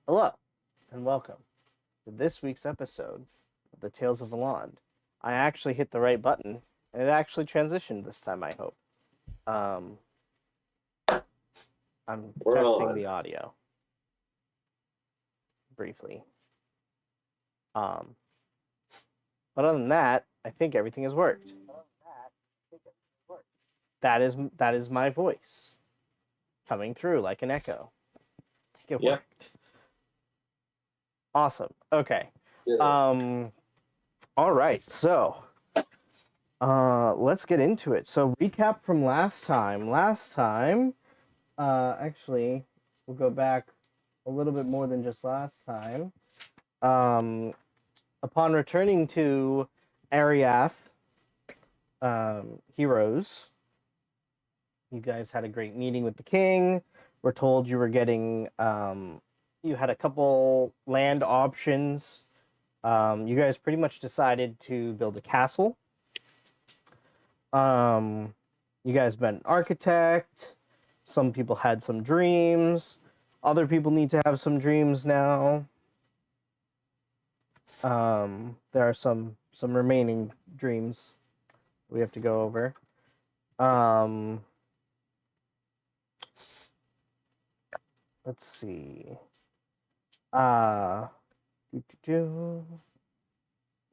Hello, and welcome to this week's episode of the Tales of Valand. I actually hit the right button, and it actually transitioned this time, I hope. Um, I'm We're testing on. the audio briefly. Um, but other than that, I think everything has worked. That is my voice coming through like an echo. I think it Yeah. worked. Awesome. Okay. Yeah. All right. So, let's get into it. So, recap from last time. Actually, we'll go back a little bit more than just last time. Upon returning to Ariath, Heroes, you guys had a great meeting with the king. We're told you were getting, you had a couple land options. You guys pretty much decided to build a castle. You guys met an architect. Some people had some dreams. Other people need to have some dreams now. There are some remaining dreams we have to go over. Let's see. You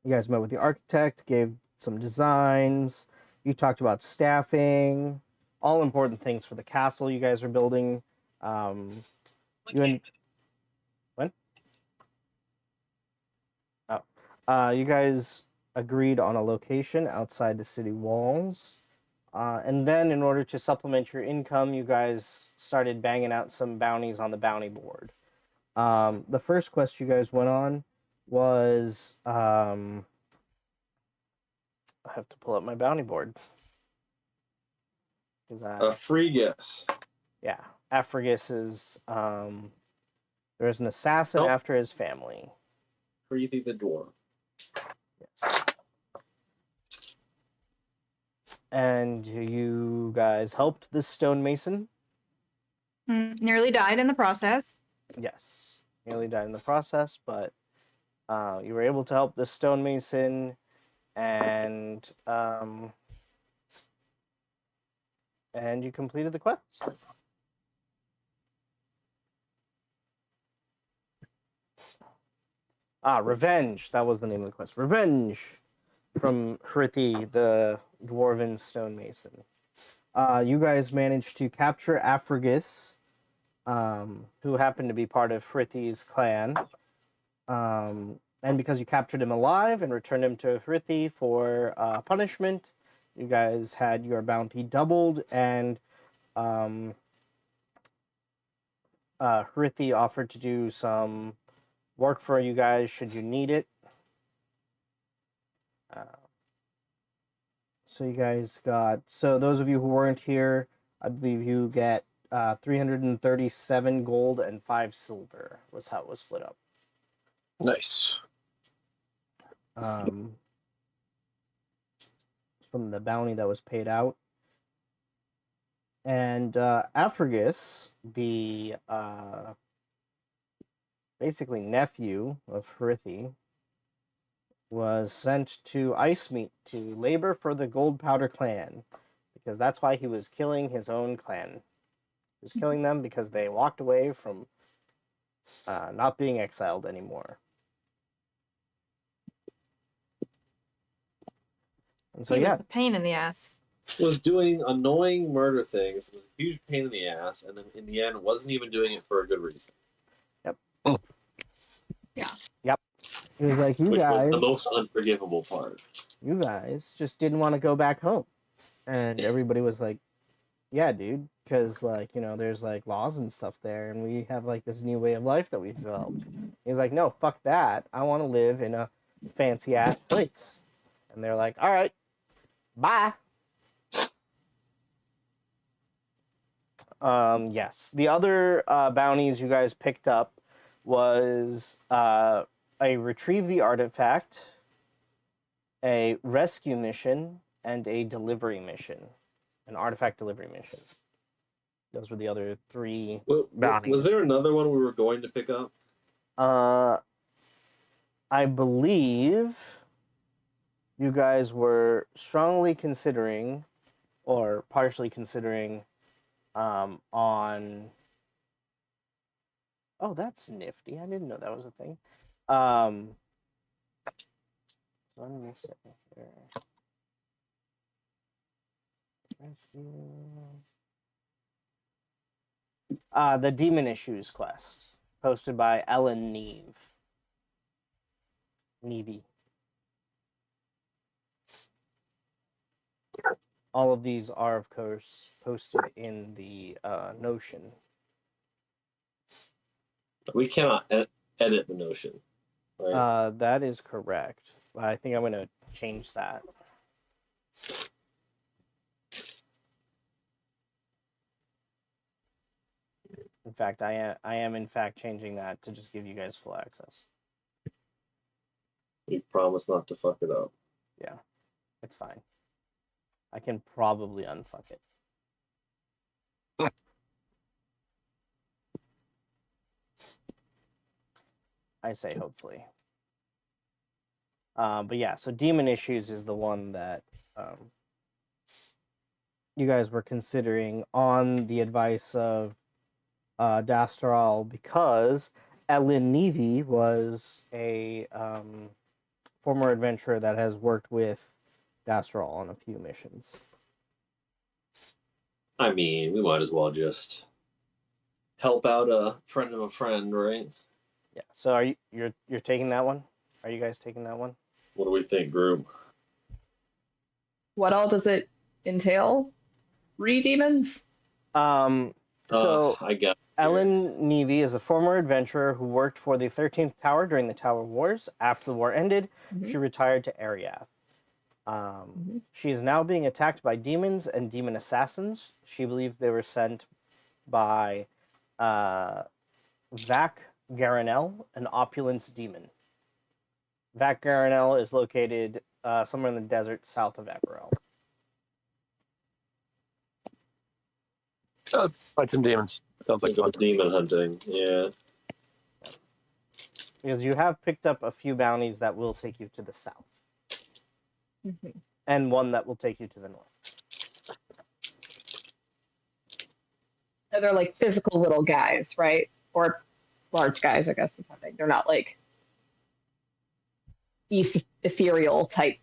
guys met with the architect, gave some designs. You talked about staffing, all important things for the castle you guys are building. You and when? You guys agreed on a location outside the city walls. And then, in order to supplement your income, you guys started banging out some bounties on the bounty board. The first quest you guys went on was I have to pull up my bounty board because A free guess. yeah, Afrigus is there's an assassin Help. after his family. Creepy the dwarf. Yes. And you guys helped this stonemason. Nearly died in the process. Yes, nearly died in the process, but you were able to help this stonemason, and you completed the quest. Revenge. That was the name of the quest. Revenge from Hrithi, the dwarven stonemason. You guys managed to capture Afrigus, who happened to be part of Hrithi's clan. And because you captured him alive and returned him to Hrithi for punishment, you guys had your bounty doubled, and Hrithi offered to do some work for you guys should you need it. So you guys got, so those of you who weren't here, I believe you get 337 gold and 5 silver was how it was split up. Nice. From the bounty that was paid out. And Afrigus, the basically nephew of Hrithi, was sent to Icemeet to labor for the Gold Powder clan, because that's why he was killing his own clan. He was killing them because they walked away from not being exiled anymore. And so He yeah, was a pain in the ass. Was doing annoying murder things. It was a huge pain in the ass, and then in the end, wasn't even doing it for a good reason. he was like, Which was the most unforgivable part. you guys just didn't want to go back home. And everybody was like, yeah, dude, because, like, you know, there's, like, laws and stuff there, and we have, like, this new way of life that we've developed. He's like, no, fuck that. I want to live in a fancy-ass place. And they're like, all right, bye. Yes. The other bounties you guys picked up was a retrieve the artifact, a rescue mission, and a delivery mission, an artifact delivery mission. Those were the other 3 bounties. Was there another one we were going to pick up? I believe you guys were strongly considering, or partially considering, on. Oh, that's nifty. I didn't know that was a thing. Let me see here. The Demon Issues quest, posted by Ellen Neve. Nevy. All of these are, of course, posted in the Notion. We cannot edit the Notion, right? That is correct. I think I'm going to change that. In fact, I am in fact changing that to just give you guys full access. We promise not to fuck it up. Yeah, it's fine. I can probably unfuck it. I say hopefully. But yeah, so Demon Issues is the one that you guys were considering on the advice of Dastral, because Ellen Nevy was a former adventurer that has worked with Dastral on a few missions. I mean, we might as well just help out a friend of a friend, right? Yeah. So are you're taking that one? Are you guys taking that one? What do we think, group? What all does it entail? Re-demons? So I guess Ellen Nevy is a former adventurer who worked for the 13th Tower during the Tower Wars. After the war ended, Mhm. she retired to Ariath. She is now being attacked by demons and demon assassins. She believes they were sent by Vac Garanel, an opulence demon. Vac Garanel is located somewhere in the desert south of Eberel. Oh, fight some demons. Sounds like fun. demon hunting. Yeah. Because you have picked up a few bounties that will take you to the south. Mhm. And one that will take you to the north. So they're like physical little guys, right? Or large guys, I guess, depending. They're not like ethereal type.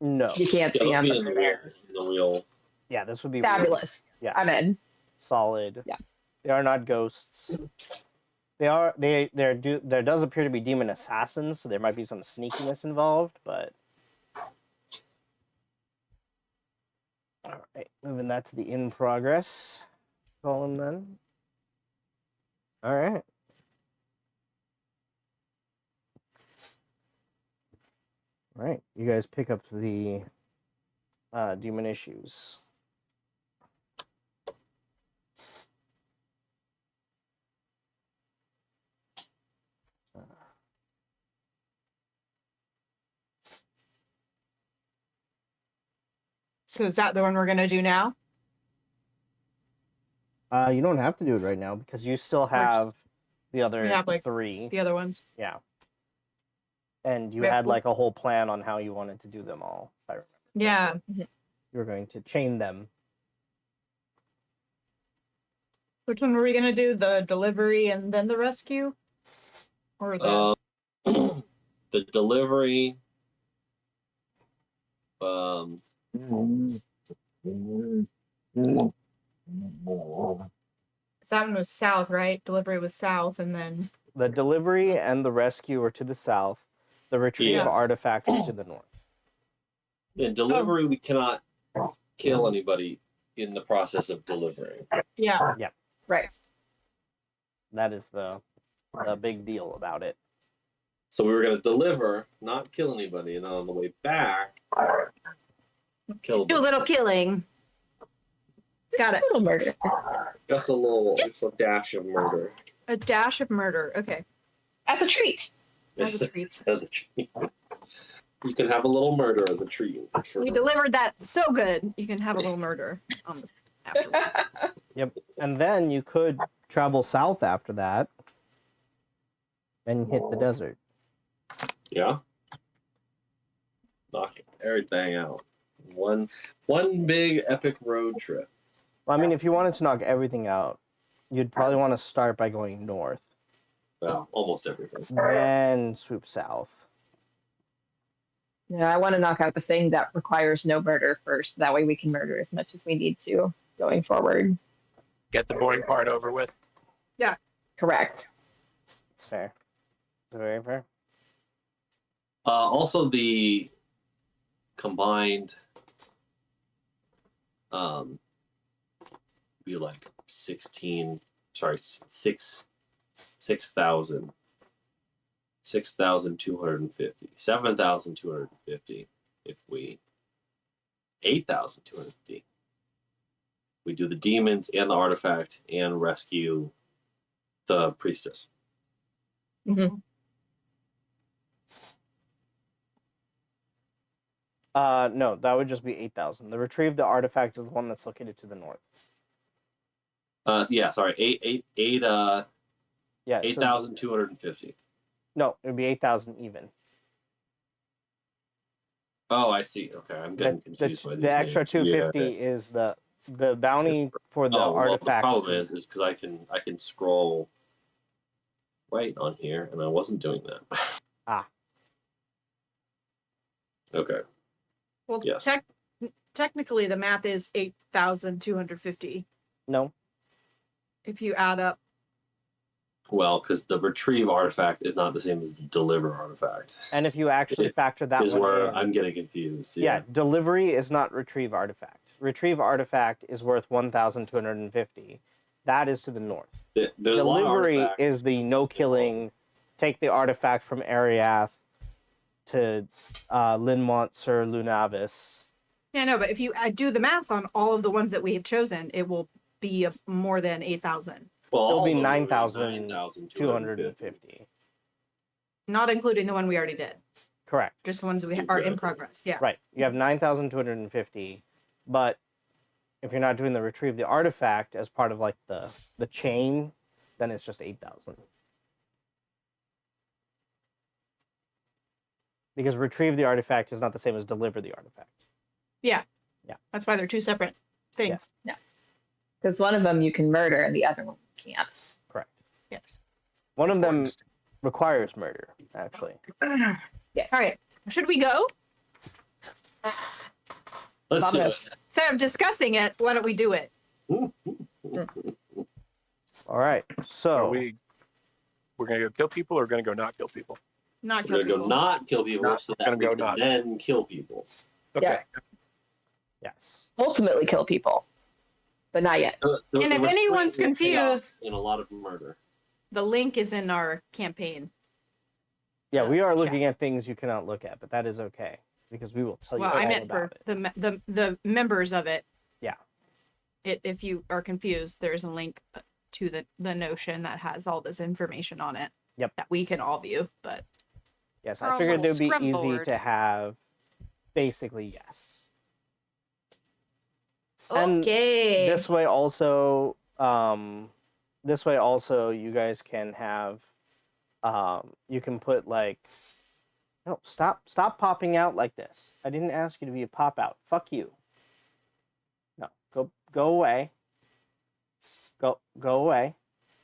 No. You can't see them. In the real. Yeah, this would be Fabulous. Yeah. I'm in. Solid. Yeah. They are not ghosts. There does appear to be demon assassins, so there might be some sneakiness involved, but all right, moving that to the in progress column then. All right. All right, you guys pick up the demon issues. So is that the one we're gonna do now? You don't have to do it right now because you still have the other We have, like, three. The other ones? Yeah. And you We have had four. like a whole plan on how you wanted to do them all, if I remember. Yeah. You were going to chain them. Which one were we gonna do? The delivery and then the rescue? Or the The delivery. that one was south, right? Delivery was south, and then The delivery and the rescue are to the south. The retrieve Yeah. artifact is to the north. In delivery, we cannot kill anybody in the process of delivering. yeah. Right. That is the big deal about it. So we were going to deliver, not kill anybody, and then on the way back, kill Do a them. little killing. Got it. Little murder. Just a dash of murder. A dash of murder. Okay. As a treat. As a treat. As a treat. You can have a little murder as a treat. We delivered that so good. You can have a little murder afterwards. Yep. And then you could travel south after that and hit the desert. Yeah. Knock everything out. One big epic road trip. Well, I mean, if you wanted to knock everything out, you'd probably want to start by going north, Well, almost everything. then swoop south. Yeah, I want to knock out the thing that requires no murder first. That way we can murder as much as we need to going forward. Get the boring part over with. Correct. It's fair. It's very fair. Also, the combined be like 6,000 6,250 7,250 if we 8,250 we do the demons and the artifact and rescue the priestess. No, that would just be 8,000. The retrieve the artifact is the one that's located to the north. Yeah, sorry, Yeah, 8,250. No, it would be 8,000 even. Oh, I see. Okay, I'm getting confused by these The extra names. 250 Yeah. is the bounty for the Well, the artifact. problem is because I can scroll right on here, and I wasn't doing that. Ah. Okay. Well, Yes. technically, the math is 8,250 No, if you add up. Well, because the retrieve artifact is not the same as the deliver artifact. and if you actually factor that is one where in, I'm getting confused. yeah, delivery is not retrieve artifact. Retrieve artifact is worth 1,250. That is to the north. There's a lot of Delivery artifacts. is the no killing, take the artifact from Ariath to Linmont Sur Lunavis. Yeah, no, but if you do the math on all of the ones that we have chosen, it will be more than 8,000, Well, It'll all be of them are 9,250. 9,250. not including the one we already did, Correct. just the ones we are in Exactly. progress. Yeah. Right. You have 9,250, but if you're not doing the retrieve the artifact as part of like the chain, then it's just 8,000. Because retrieve the artifact is not the same as deliver the artifact. That's why they're two separate things. Because one of them you can murder and the other one you can't. Correct. Yes. One of them requires murder, actually. Yes. All right. Should we go? Let's do it. Vamos. Instead of discussing it, why don't we do it? All right. So We're gonna go kill people, or we're gonna go not kill people. Not We're kill gonna go people. not kill people Not so that gonna we go can not. then kill people. Okay. yes. Ultimately kill people, but not yet. The And if restraint anyone's will pay off confused- in a lot of murder. The link is in our campaign. Yeah, we are Chat. looking at things you cannot look at, but that is okay because we will tell you Well, all I meant for about it. the members of it. Yeah. If you are confused, there's a link to the Notion that has all this information on it. Yep. That we can all view, but Yes, our I figured it little would be scrum easy board. to have basically yes. And okay. This way also you guys can have you can put like no, stop popping out like this. I didn't ask you to be a pop out. Fuck you. No, go away. Go away.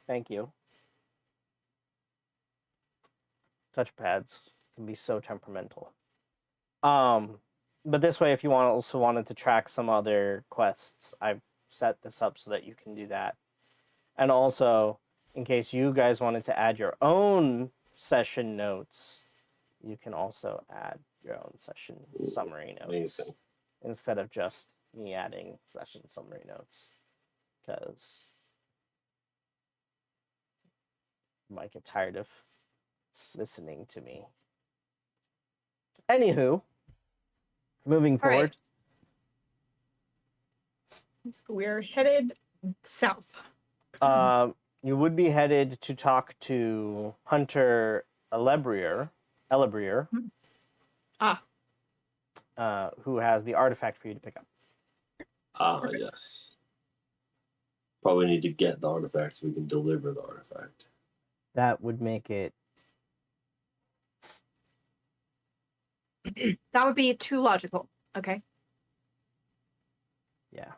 Thank you. Touchpads can be so temperamental. But this way, if you wanted to track some other quests, I've set this up so that you can do that. And also, in case you guys wanted to add your own session notes, you can also add your own session summary notes Amazing. instead of just me adding session summary notes, because you might get tired of listening to me. Anywho, moving All forward. right. We're headed south. You would be headed to talk to Hunter Elebrier, Ah. Who has the artifact for you to pick up. Perfect. Yes. Probably need to get the artifact so we can deliver the artifact. That would make it That would be too logical. Okay. Yeah.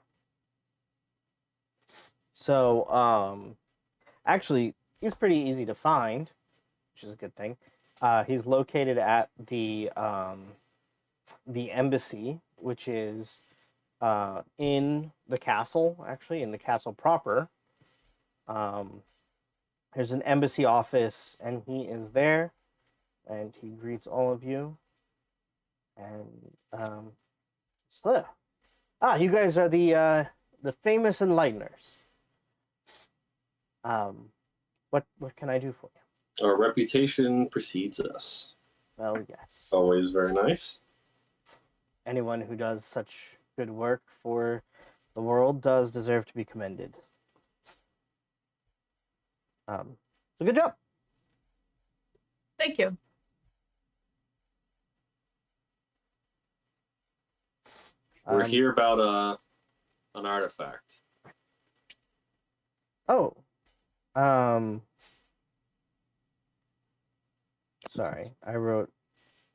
So, actually, he's pretty easy to find, which is a good thing. He's located at the embassy, which is in the castle, actually, in the castle proper. There's an embassy office, and he is there, and he greets all of you. And so, you guys are the famous enlighteners. What can I do for you? Our reputation precedes us. Well, yes. Always very nice. Anyone who does such good work for the world does deserve to be commended. So good job. Thank you. We're here about an artifact. Oh. Sorry, I wrote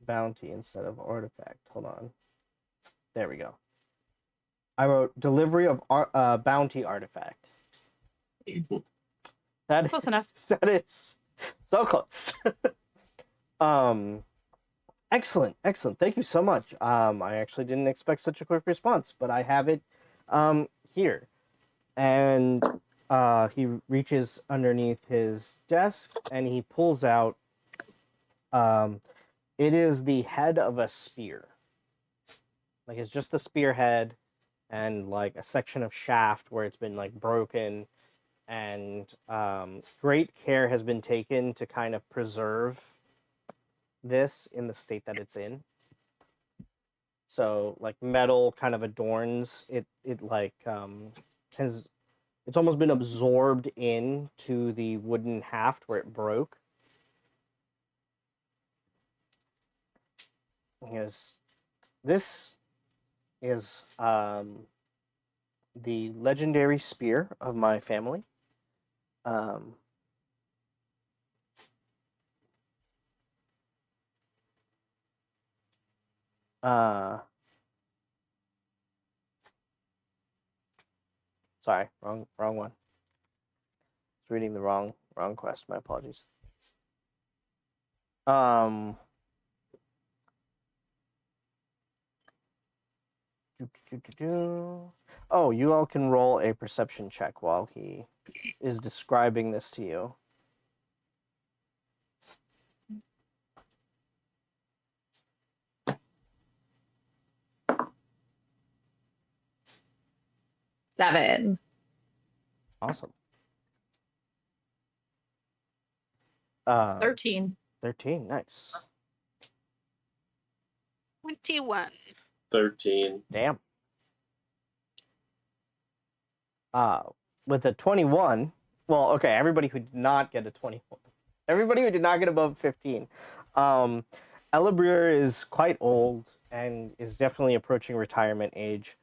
bounty instead of artifact. Hold on. There we go. I wrote delivery of bounty artifact. That Close enough. That is so close. Excellent. Thank you so much. I actually didn't expect such a quick response, but I have it here. And he reaches underneath his desk and he pulls out it is the head of a spear. Like, it's just the spearhead and like a section of shaft where it's been like broken, and great care has been taken to kind of preserve this in the state that it's in. So like metal kind of adorns it. It like it's almost been absorbed into the wooden haft where it broke. Because this is the legendary spear of my family. Sorry, wrong one. I was reading the wrong quest. My apologies. Oh, you all can roll a perception check while he is describing this to you. Seven. Awesome. 13. 13, nice. 21. 13. Damn. With a 21, well, okay, everybody who did not get a 21, everybody who did not get above 15, Elibrir is quite old and is definitely approaching retirement age.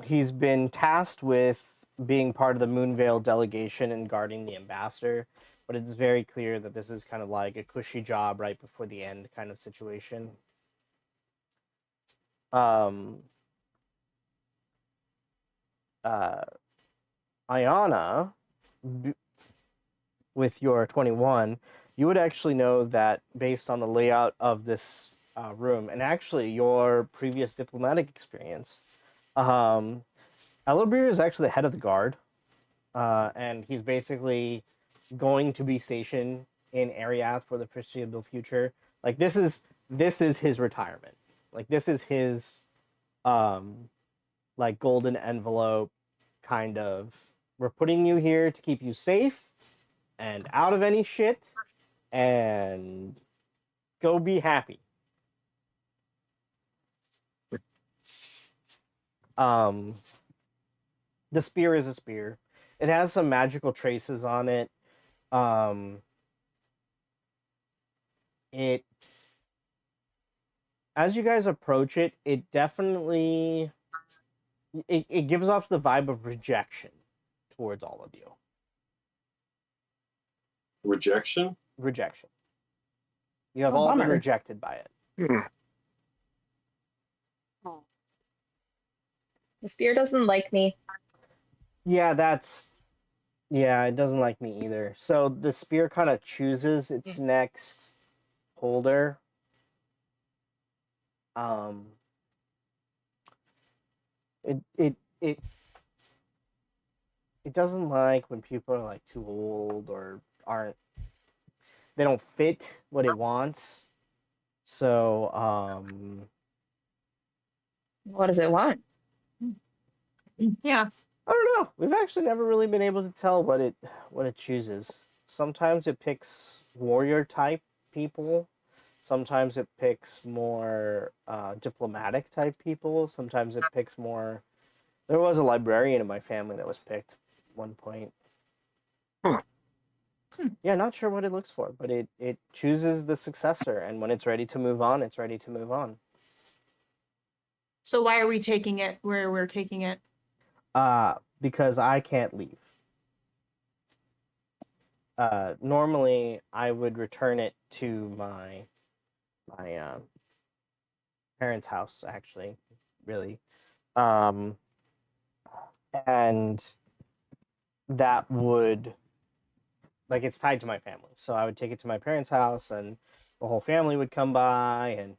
He's been tasked with being part of the Moonvale delegation and guarding the ambassador, but it's very clear that this is kind of like a cushy job right before the end kind of situation. Ayana, with your 21, you would actually know that based on the layout of this room, and actually your previous diplomatic experience, Elibrir is actually the head of the guard, and he's basically going to be stationed in Ariath for the foreseeable future. Like, this is his retirement. Like, this is his like golden envelope kind of, we're putting you here to keep you safe and out of any shit and go be happy. The spear is a spear. It has some magical traces on it. It, as you guys approach it, it definitely it gives off the vibe of rejection towards all of you. Rejection? Rejection. You have Oh, all been bummer. rejected by it. Hmm. The spear doesn't like me. Yeah, yeah, it doesn't like me either. So the spear kind of chooses its next holder. Um, it it it it doesn't like when people are like too old or aren't they don't fit what it wants. So What does it want? Yeah. I don't know. We've actually never really been able to tell what it chooses. Sometimes it picks warrior type people. Sometimes it picks more diplomatic type people. Sometimes it picks more. There was a librarian in my family that was picked at one point. Huh. Yeah, not sure what it looks for, but it chooses the successor, and when it's ready to move on, it's ready to move on. So why are we taking it where we're taking it? Because I can't leave. Normally I would return it to my parents' house, actually, really, um, and that would like it's tied to my family, so I would take it to my parents' house, and the whole family would come by, and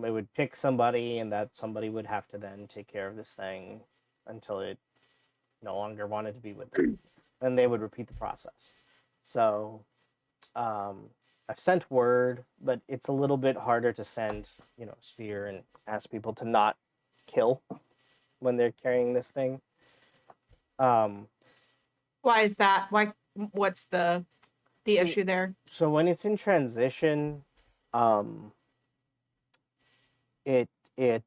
it would pick somebody, and that somebody would have to then take care of this thing until it no longer wanted to be with them, and they would repeat the process. So I've sent word, but it's a little bit harder to send, sphere and ask people to not kill when they're carrying this thing. Um, Why is that? Why? What's the So- issue there? so when it's in transition, um, it it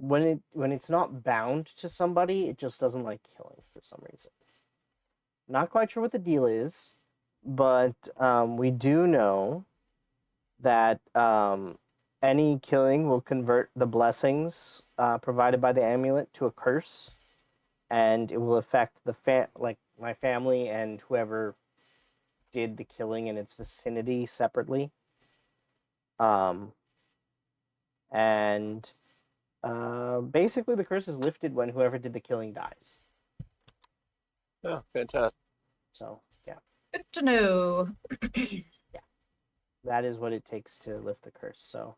when it's not bound to somebody, it just doesn't like killing for some reason. Not quite sure what the deal is, but we do know that any killing will convert the blessings provided by the amulet to a curse, and it will affect like my family and whoever did the killing in its vicinity separately. Um, and basically, the curse is lifted when whoever did the killing dies. Oh, fantastic. So yeah, Good to know. that is what it takes to lift the curse. So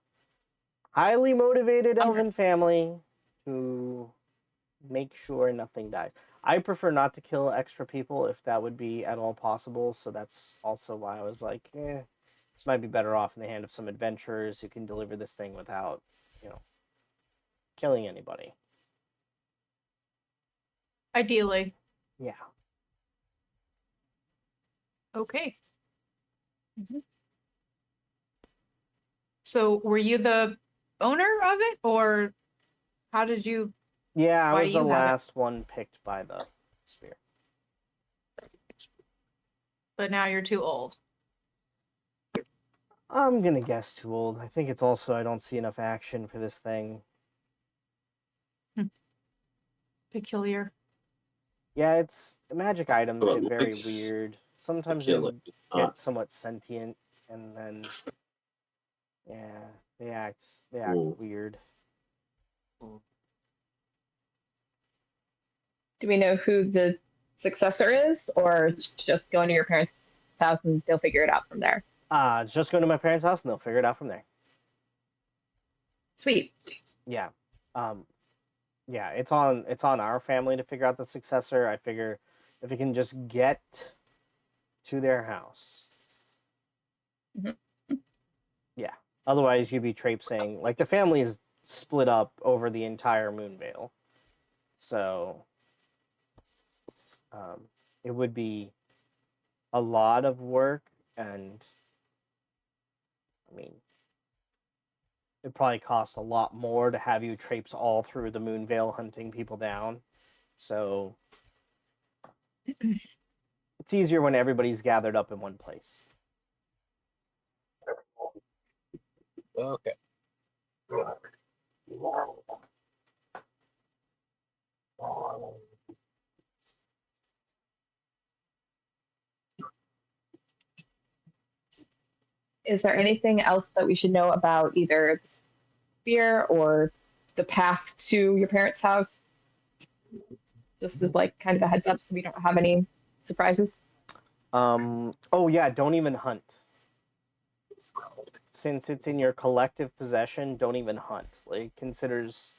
highly motivated elven family to make sure nothing dies. I prefer not to kill extra people if that would be at all possible. So that's also why I was like, this might be better off in the hand of some adventurers who can deliver this thing without, killing anybody. Ideally. Yeah. Okay. So were you the owner of it, or how did you? Yeah, I Why was do the you have it? last one picked by the spear. But now you're too old. I'm gonna guess too old. I think it's also I don't see enough action for this thing. Peculiar. Yeah, it's the magic items Well, get it very looks weird. Sometimes they killing. get somewhat sentient, and then yeah, they act Ooh. weird. Do we know who the successor is, or it's just going to your parents' house and they'll figure it out from there? Just go to my parents' house and they'll figure it out from there. Sweet. Yeah. Um, yeah, it's on our family to figure out the successor. I figure if we can just get to their house. Mhm. Yeah. Otherwise, you'd be traipsing. Like the family is split up over the entire Moonvale, so it would be a lot of work, and I mean, it probably costs a lot more to have you traipse all through the Moonvale hunting people down. So it's easier when everybody's gathered up in one place. Okay. Is there anything else that we should know about either the spear or the path to your parents' house? Just as like kind of a heads up so we don't have any surprises. Oh yeah, don't even hunt. Since it's in your collective possession, don't even hunt. Like considers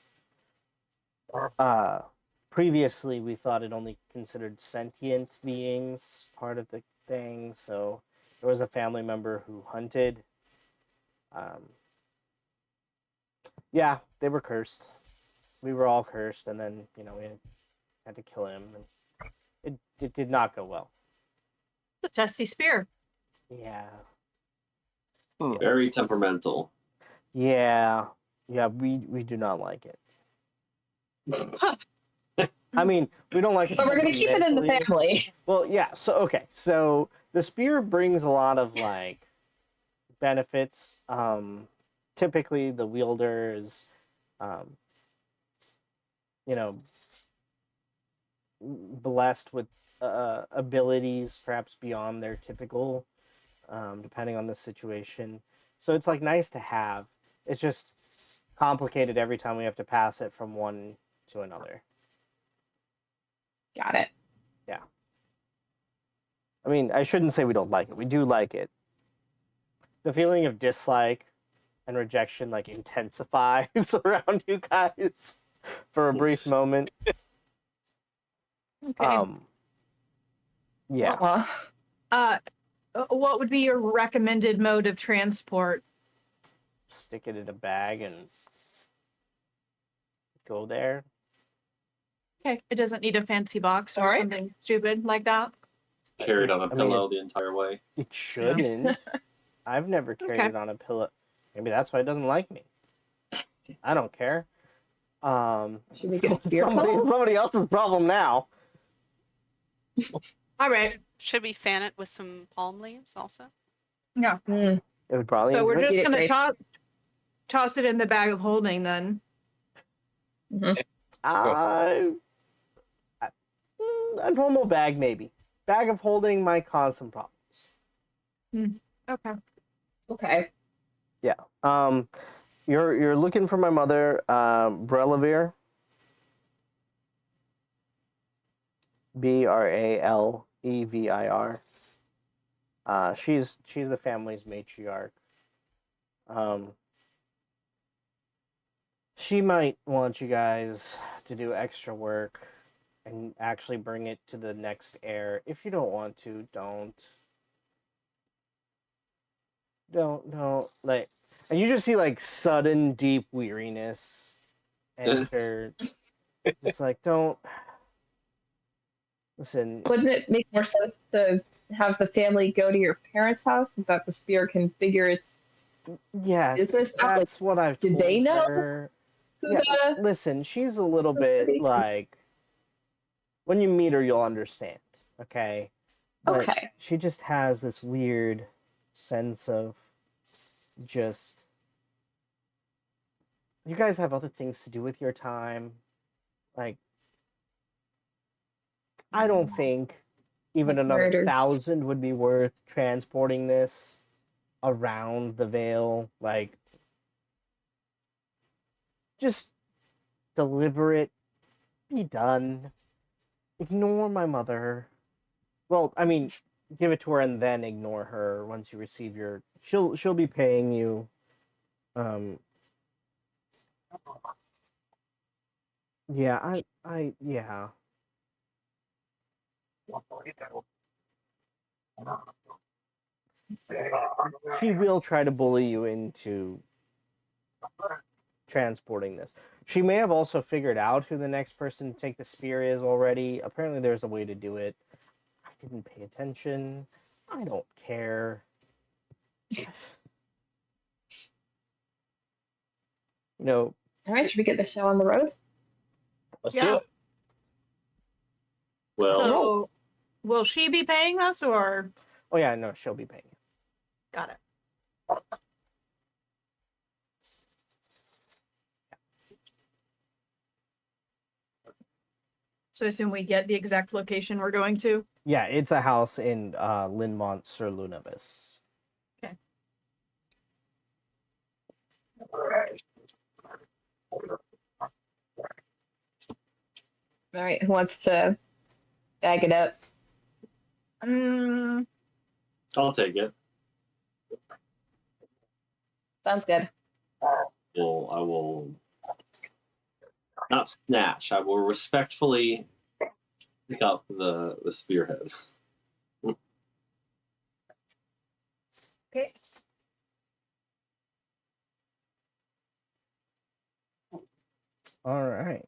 previously we thought it only considered sentient beings part of the thing, so there was a family member who hunted. Yeah, they were cursed. We were all cursed, and then we had to kill him, and it did not go well. The testy spear. Yeah, Very temperamental. yeah, we do not like it. I mean, we don't like it. But we're gonna keep it in the fundamentally. family. Well, yeah. So okay, so the spear brings a lot of like benefits. Typically, the wielder is, you know, blessed with abilities perhaps beyond their typical, depending on the situation. So it's like nice to have. It's just complicated every time we have to pass it from one to another. Got it. I mean, I shouldn't say we don't like it. We do like it. The feeling of dislike and rejection like intensifies around you guys for a brief moment. Okay. Yeah. What would be your recommended mode of transport? Stick it in a bag and go there. Okay, it doesn't need a fancy box or All right. something stupid like that. Carried on a I mean, pillow the entire way. It shouldn't. I've never carried Okay. it on a pillow. Maybe that's why it doesn't like me. I don't care. Should we get a spear pillow? somebody else's problem now. All right. Should we fan it with some palm leaves also? Yeah. Hmm. It would probably. So we're enjoy just Eat it, gonna Grace. toss it in the bag of holding then. A normal bag, maybe. Bag of holding might cause some problems. Okay. Okay. You're looking for my mother, Brelevere. Bralevir. She's the family's matriarch. She might want you guys to do extra work and actually bring it to the next heir. If you don't want to, don't. Don't like. And you just see like sudden deep weariness enter. It's like don't listen. Wouldn't it make more sense to have the family go to your parents' house so that the spear can figure its Yes, Is this not, that's what I've did told they know? her. who Yeah, the listen, she's a little bit like when you meet her, you'll understand. Okay, but Okay. she just has this weird sense of just. You guys have other things to do with your time. Like, I don't think even another Murder. 1,000 would be worth transporting this around the Vale. Like, just deliver it, be done. Ignore my mother. Well, I mean, give it to her and then ignore her once you receive your. She'll be paying you. Yeah, yeah. She will try to bully you into transporting this. She may have also figured out who the next person to take the spear is already. Apparently, there's a way to do it. I didn't pay attention. I don't care. You know, All right, should we get the show on the road? Let's Yeah. do it. Well, So, will she be paying us or? oh yeah, no, she'll be paying you. Got it. So I assume we get the exact location we're going to. Yeah, it's a house in Linmont sur Lunavis. All right, who wants to bag it up? Mm, I'll take it. Sounds good. I will not snatch. I will respectfully pick up the spearhead. okay. All right.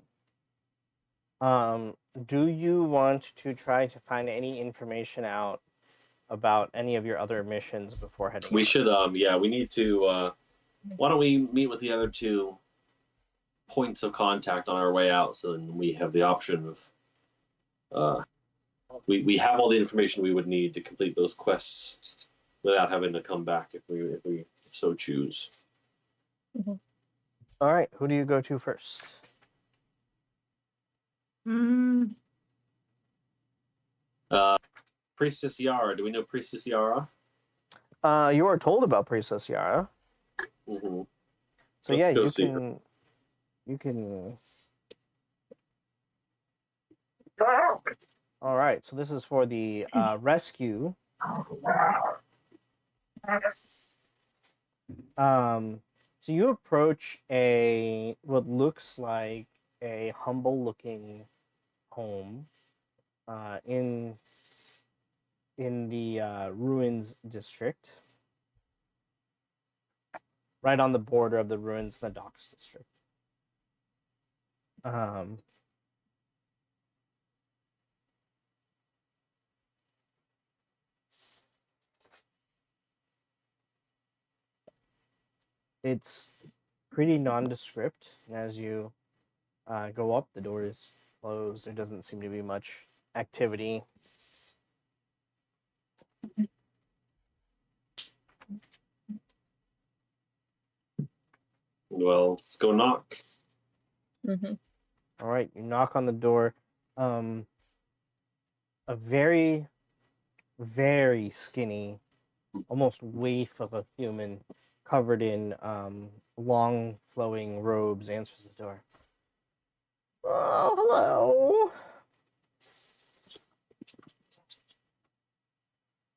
Do you want to try to find any information out about any of your other missions before heading We out? should yeah, we need to why don't we meet with the other two points of contact on our way out, so then we have the option of we have all the information we would need to complete those quests without having to come back if we so choose. All right, who do you go to first? Mm, Priestess Yara. Do we know Priestess Yara? You are told about Priestess Yara. Mm-hmm. So Let's yeah, go you see her. can. You can. All right. So this is for the rescue. So you approach a what looks like a humble-looking home, in the ruins district, right on the border of the ruins and the docks district. It's pretty nondescript, and as you go up, the door is closed. There doesn't seem to be much activity. Well, let's go knock. Mm-hmm. All right, you knock on the door. A very, very skinny, almost waif of a human, covered in long flowing robes, answers the door. Oh, hello.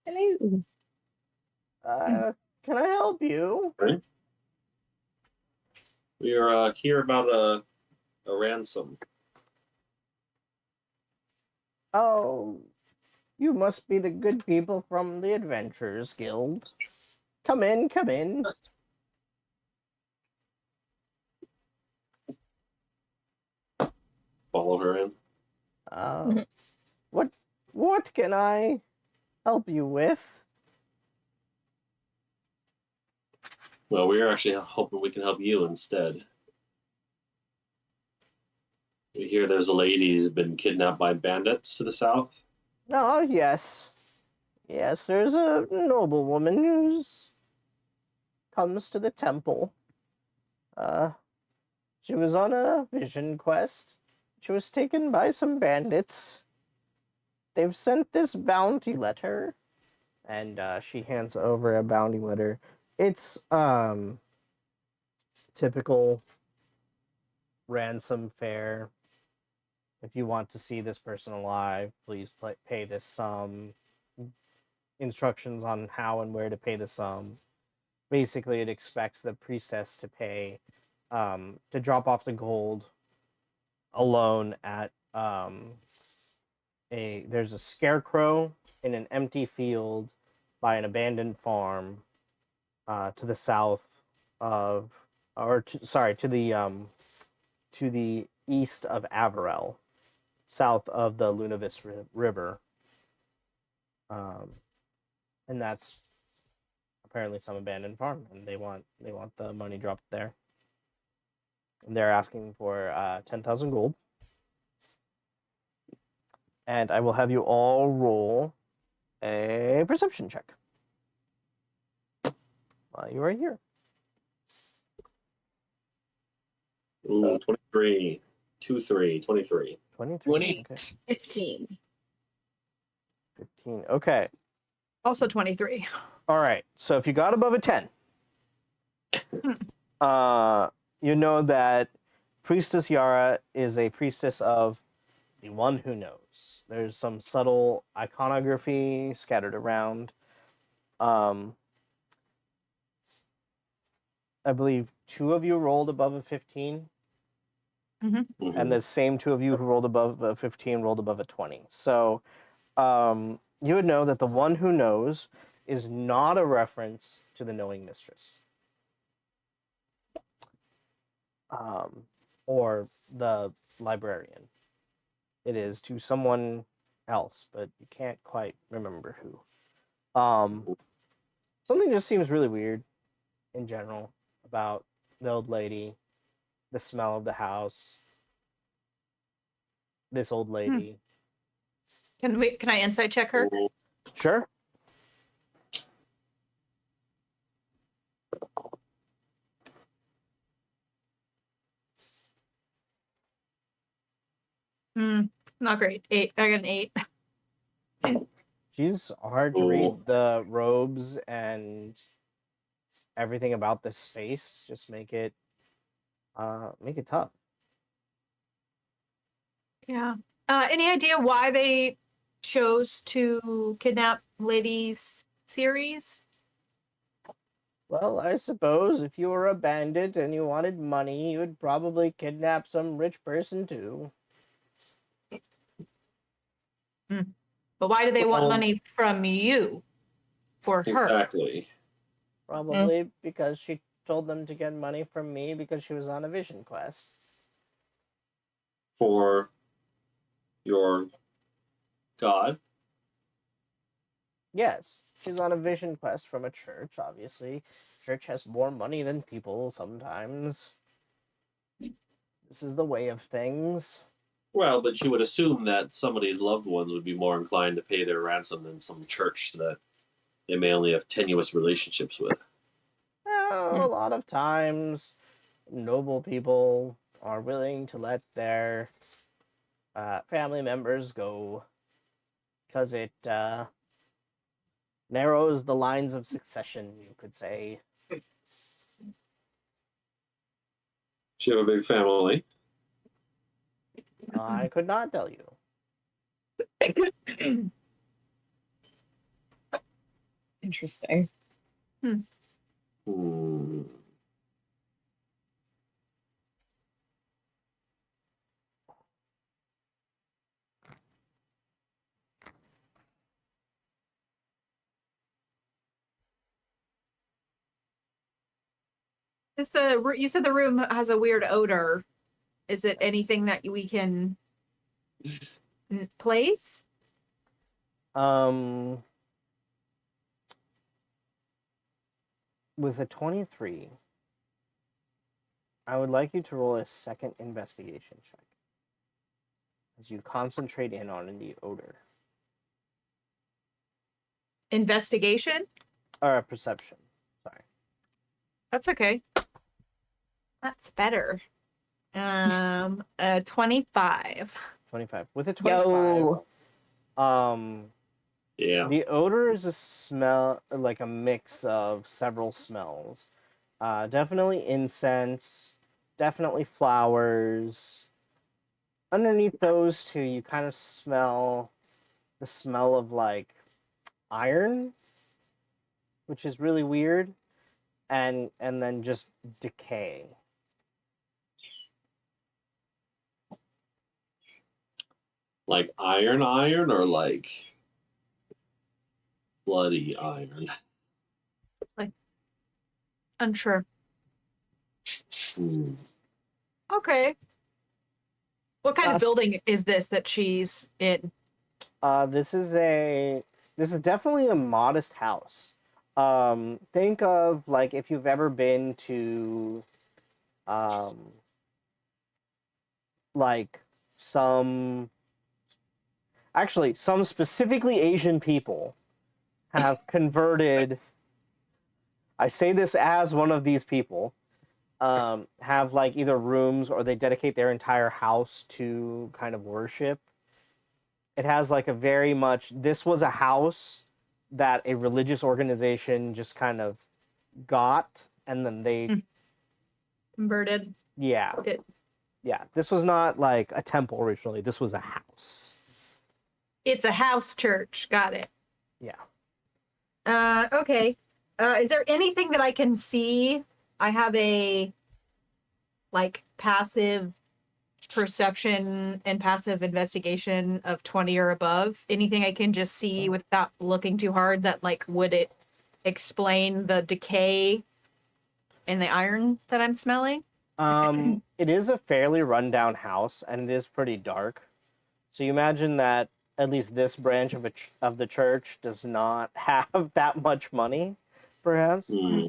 Hello. Can I help you? We are here about a ransom. Oh, you must be the good people from the Adventurers Guild. Come in, come in. Follow her in. What can I help you with? Well, we are actually hoping we can help you instead. We hear there's a lady who's been kidnapped by bandits to the south. Oh, yes. Yes, there's a noblewoman who's comes to the temple. She was on a vision quest. She was taken by some bandits. They've sent this bounty letter. And she hands over a bounty letter. It's typical ransom fare. If you want to see this person alive, please pay this sum. Instructions on how and where to pay the sum. Basically, it expects the priestess to pay, to drop off the gold alone at there's a scarecrow in an empty field by an abandoned farm, to the south of, to the east of Averell, south of the Lunavis River. And that's apparently some abandoned farm, and they want the money dropped there. And they're asking for 10,000 gold. And I will have you all roll a perception check while you are here. Ooh, 23. 2-3, 23. 23. 20. Okay. 15. 15. Okay. Also 23. All right. So if you got above a 10, You know that Priestess Yara is a priestess of the one who knows. There's some subtle iconography scattered around. I believe 2 of you rolled above a 15, and the same 2 of you who rolled above a 15 rolled above a 20. So you would know that the one who knows is not a reference to the knowing mistress. Or the librarian. It is to someone else, but you can't quite remember who. Something just seems really weird in general about the old lady, the smell of the house, this old lady. Can I insight check her? Sure. Not great. 8. I got an 8. She's hard to read. The robes and everything about this space just make it tough. Yeah. Any idea why they chose to kidnap Lady Ceres? Well, I suppose if you were a bandit and you wanted money, you would probably kidnap some rich person too. But why do they want Well- money from you? For her? Exactly. Probably because she told them to get money from me because she was on a vision quest. For your god. Yes, she's on a vision quest from a church, obviously. Church has more money than people sometimes. This is the way of things. Well, but you would assume that somebody's loved ones would be more inclined to pay their ransom than some church that they may only have tenuous relationships with. Well, a lot of times, noble people are willing to let their family members go because it narrows the lines of succession, you could say. She have a big family. I could not tell you. Interesting. Hmm. You said the room has a weird odor. Is it anything that we can place? With a 23, I would like you to roll a second investigation check as you concentrate in on the odor. Investigation? Or perception. Sorry. That's okay. That's better. 25. 25. With a 25, Yo. Yeah. the odor is a smell, like a mix of several smells. Definitely incense, definitely flowers. Underneath those two, you kind of smell the smell of like iron, which is really weird, and then just decay. Like iron or like bloody iron? Unsure. Hmm. Okay. What kind of Yes. building is this that she's in? This is definitely a modest house. Think of like if you've ever been to like some specifically Asian people have converted. I say this as one of these people. Have like either rooms or they dedicate their entire house to kind of worship. It has like a very much, this was a house that a religious organization just kind of got, and then they Converted. Yeah. It- Yeah. This was not like a temple originally. This was a house. It's a house church. Got it. Yeah. Okay. Is there anything that I can see? I have a like passive perception and passive investigation of 20 or above. Anything I can just see without looking too hard that like would it explain the decay in the iron that I'm smelling? It is a fairly rundown house, and it is pretty dark. So you imagine that at least this branch of of the church does not have that much money, perhaps. Hmm.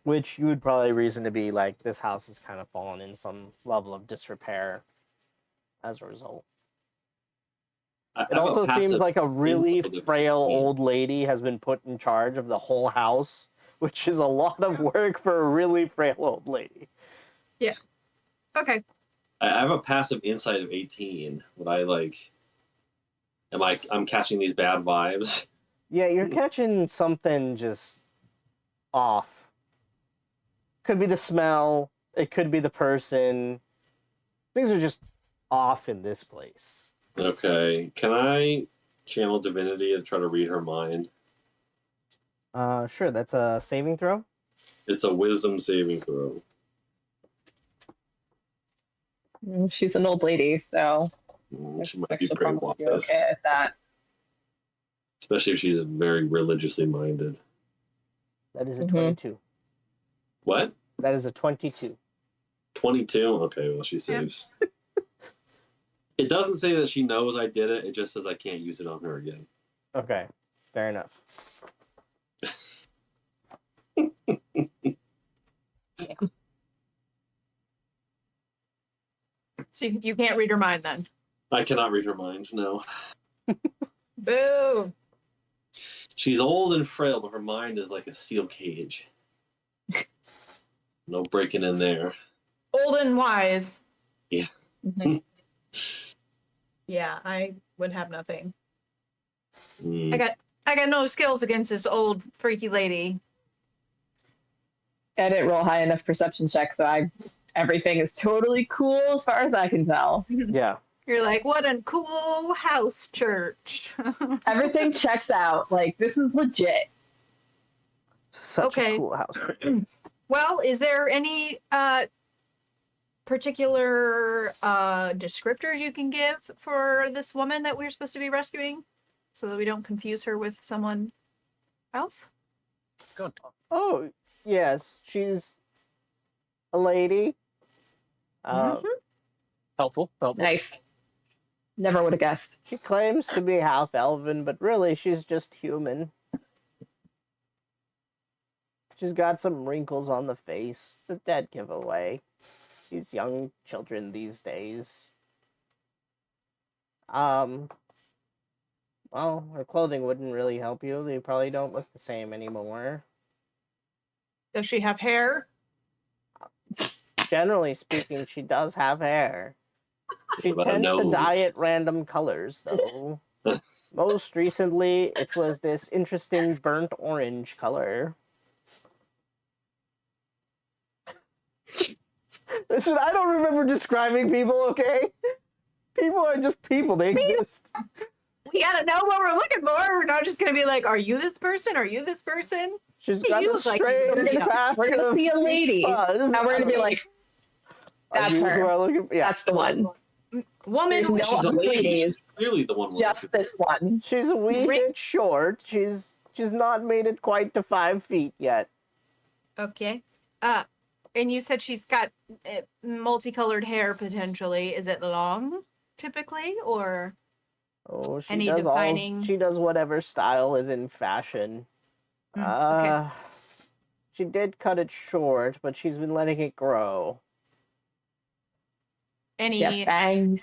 Which you would probably reason to be like this house has kind of fallen in some level of disrepair as a result. I It have a also seems passive like a really insight of frail 18. old lady has been put in charge of the whole house, which is a lot of work for a really frail old lady. Okay. I have a passive insight of 18. Would I like? I'm catching these bad vibes. Yeah, you're catching something just off. Could be the smell, it could be the person. Things are just off in this place. Okay, can I channel divinity and try to read her mind? Sure, that's a saving throw. It's a wisdom saving throw. She's an old lady, so She might be she'll pretty probably be wise, okay at that. especially if she's very religiously minded. That is a Mhm. 22. What? That is a 22. 22? Okay, well, she saves. It doesn't say that she knows I did it. It just says I can't use it on her again. Okay, fair enough. So you can't read her mind then. I cannot read her mind, no. Boo. She's old and frail, but her mind is like a steel cage. No breaking in there. Old and wise. Mhm. Yeah, I would have nothing. Mm. I got no skills against this old freaky lady. I didn't roll high enough perception check, so everything is totally cool as far as I can tell. Yeah. You're like, what a cool house church. Everything checks out. Like, this is legit. Such Okay. a cool house. Well, is there any particular descriptors you can give for this woman that we're supposed to be rescuing so that we don't confuse her with someone else? Good. Oh, yes, she's a lady. Helpful. Nice. Never would have guessed. She claims to be half elven, but really she's just human. She's got some wrinkles on the face. It's a dead giveaway. These young children these days. Well, her clothing wouldn't really help you. They probably don't look the same anymore. Does she have hair? Generally speaking, she does have hair. She What about a tends to nose? dye it random colors, though. Most recently, it was this interesting burnt orange color. Listen, I don't remember describing people, okay? People are just people. They exist. We gotta know what we're looking for. We're not just gonna be like, are you this person? Are you this person? She's Hey, got you a look like you strange would be up. patch We're gonna of see a lady. fuzz. Now we're gonna be like, Are that's you her. who I'm looking for? Yeah. that's the one. Woman There's no with She's a other lady. ladies. She's clearly the one we're Just looking this one. She's a wee Ri- bit short. She's not made it quite to 5 feet yet. Okay. And you said she's got multicolored hair potentially. Is it long typically or Oh, she Any does defining- she does whatever style is in fashion. okay. She did cut it short, but she's been letting it grow. any She has bangs.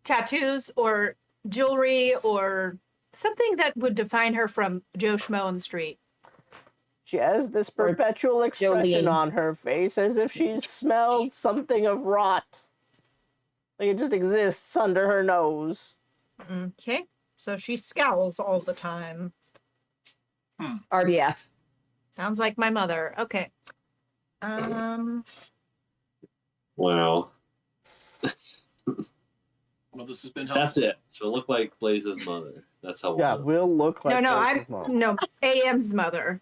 tattoos or jewelry or something that would define her from Joe Schmo on the street? She has this Or perpetual expression Jolene. on her face as if she smelled something of rot. Like it just exists under her nose. Okay. So she scowls all the time. RBF. Sounds like my mother. Okay. Wow. Well, this has been helpful. That's it. She'll look like Blaze's mother. That's how we'll Yeah, do it. we'll look like no, Blaze's I'm mom. no AM's mother.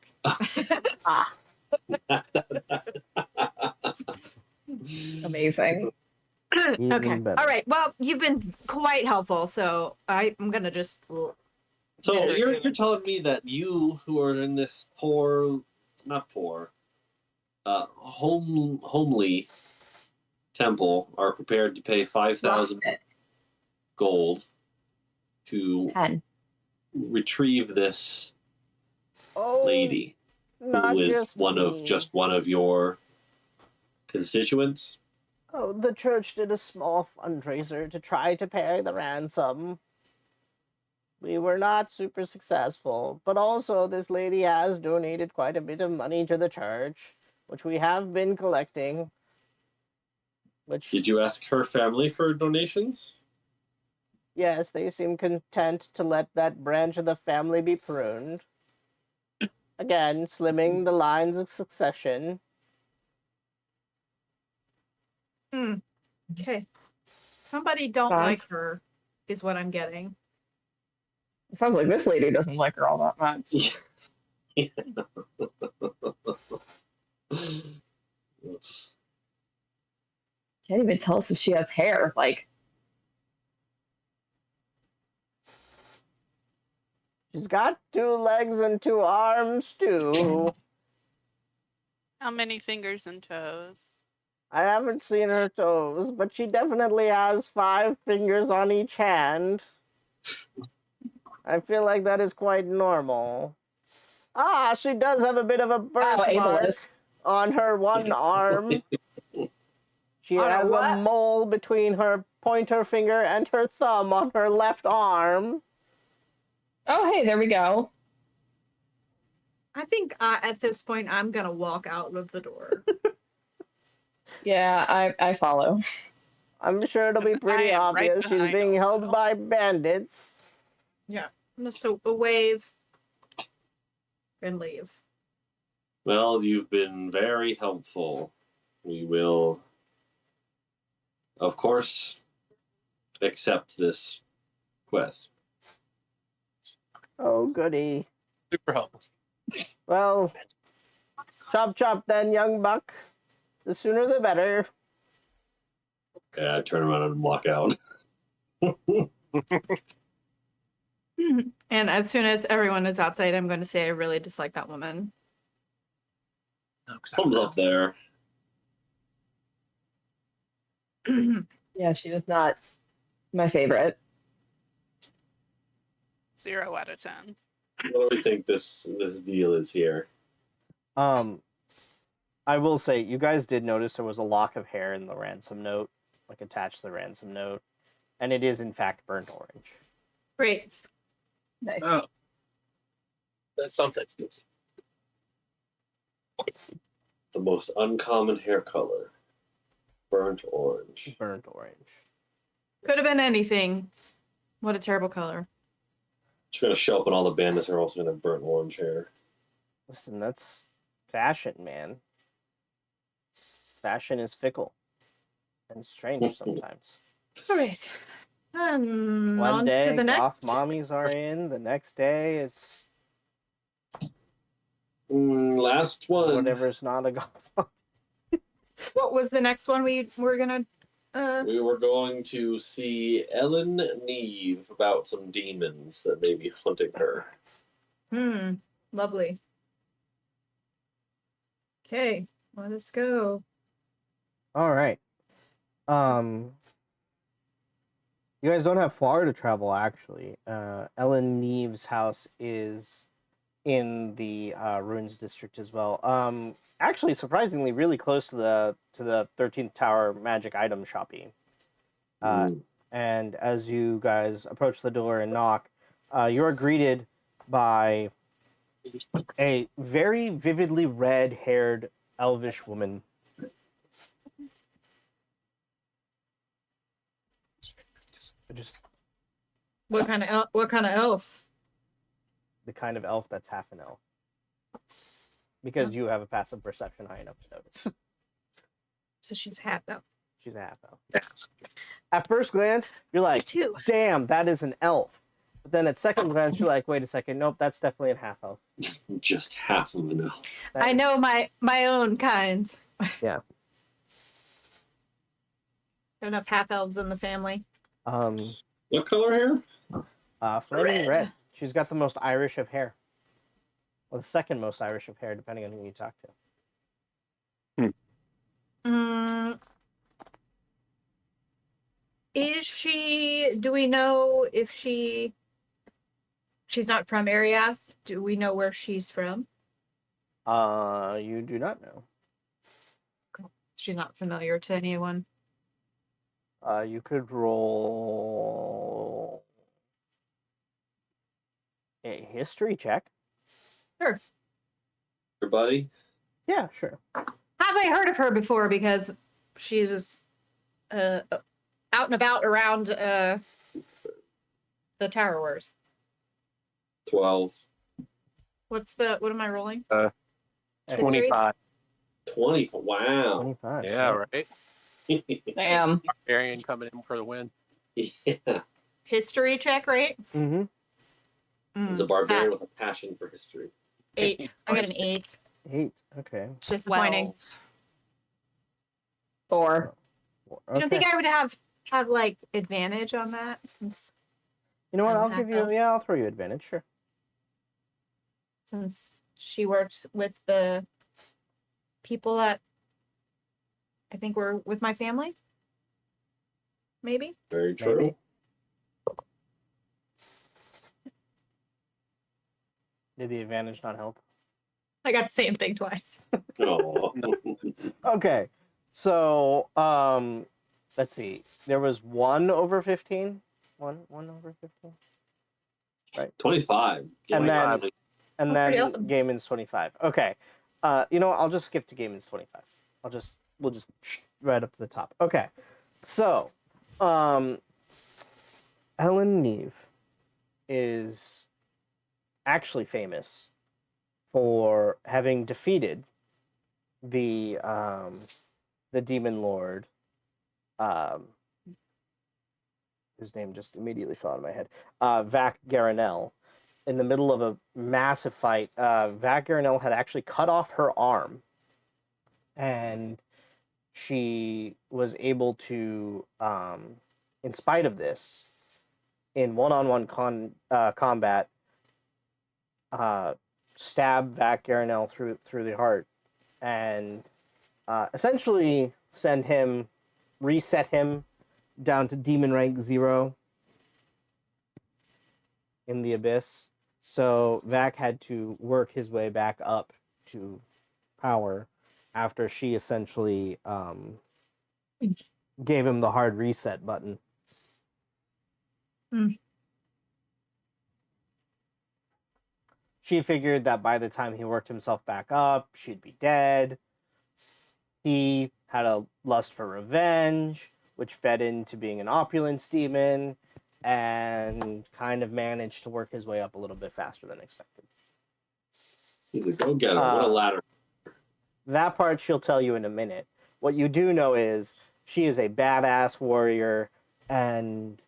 Amazing. Okay. Even better. All right. Well, you've been quite helpful, so I'm gonna just. So Better you're do. telling me that you who are in this not poor, homely temple are prepared to pay 5,000 Rusted. gold to 10. retrieve this Oh, lady not who is just me. one of your constituents. Oh, the church did a small fundraiser to try to pay the ransom. We were not super successful, but also this lady has donated quite a bit of money to the church, which we have been collecting. Which, Did you ask her family for donations? yes, they seem content to let that branch of the family be pruned. Again, slimming the lines of succession. Okay. Somebody don't like Boss. her, is what I'm getting. It sounds like this lady doesn't like her all that much. Can't even tell us if she has hair. Like, She's got 2 legs and 2 arms, too. How many fingers and toes? I haven't seen her toes, but she definitely has 5 fingers on each hand. I feel like that is quite normal. Ah, she does have a bit of a birthmark ableist. on her one arm. She On her has a what? mole between her pointer finger and her thumb on her left arm. Oh, hey, there we go. I think at this point I'm gonna walk out of the door. Yeah, I follow. I'm sure it'll be I pretty am right obvious she's behind being held also. by bandits. So a wave and leave. Well, you've been very helpful. We will, of course, accept this quest. Oh, goody. Super helpful. Well, chop chop then, young buck. The sooner the better. Okay, I turn around and walk out. And as soon as everyone is outside, I'm going to say I really dislike that woman. Oh, 'cause I Thumbs don't up there. Yeah, she was not my favorite. 0 out of 10. What do we think this deal is here? I will say, you guys did notice there was a lock of hair in the ransom note, like attached to the ransom note, and it is in fact burnt orange. Great. Nice. know. Oh, that's something. The most uncommon hair color. Burnt orange. Burnt orange. Could have been anything. What a terrible color. It's gonna show up and all the bandits are also gonna have burnt orange hair. Listen, that's fashion, man. Fashion is fickle and strange sometimes. All right. And One on day, to the goth next. mommies are in. The next day, it's Last one. whatever's not a goth. What was the next one we were gonna? We were going to see Ellen Neve about some demons that may be hunting her. Lovely. Okay, let us go. All right. You guys don't have far to travel, actually. Ellen Neve's house is in the ruins district as well. Actually, surprisingly, really close to the 13th Tower magic item shopping. And as you guys approach the door and knock, you are greeted by a very vividly red-haired elvish woman. Just What kind of elf? the kind of elf that's half an elf. Because you have a passive perception high enough to notice. So she's half elf. She's a half elf. At first glance, you're like, too. damn, that is an elf. But then at second glance, you're like, wait a second, nope, that's definitely a half elf. Just half of an elf. That I is- know my own kinds. Yeah. Enough half elves in the family. What color hair? Flaming Red. red. She's got the most Irish of hair. Well, the second most Irish of hair, depending on who you talk to. Is she? Do we know if she's not from Ariath? Do we know where she's from? You do not know. She's not familiar to anyone. You could roll a history check. Your buddy? Yeah, sure. Have I heard of her before? Because she was out and about around the Tower Wars. 12. What am I rolling? 25. 20. Wow. 25. Yeah, right. Damn. Barbarian coming in for the win. Yeah. History check, right? Mm-hmm. He's a barbarian with a passion for history. 8. I got an 8. 8. Okay. It's disappointing. 4. You don't think I would have like advantage on that since You know what? I'm I'll half give you. elf. Yeah, I'll throw you advantage. Sure. she worked with the people that I think were with my family? Maybe? Very true. Maybe. Did the advantage not help? I got the same thing twice. Oh. Okay. So, let's see. There was 1 over 15. 1 over 15. 25. And then- And That's pretty then awesome. Gaiman's 25. Okay. You know what? I'll just skip to Gaiman's 25. We'll just right up to the top. Okay. So, Ellen Neve is actually famous for having defeated the demon lord, whose name just immediately fell out of my head, Vac Garanel. In the middle of a massive fight, Vac Garanel had actually cut off her arm, and she was able to, in spite of this, in one-on-one combat, stab Vac Garanel through the heart, and essentially reset him down to demon rank 0 in the abyss. So Vac had to work his way back up to power after she essentially gave him the hard reset button. Hmm. She figured that by the time he worked himself back up, she'd be dead. He had a lust for revenge, which fed into being an opulence demon, and kind of managed to work his way up a little bit faster than expected. He's a go-getter. What a ladder. That part she'll tell you in a minute. What you do know is she is a badass warrior, and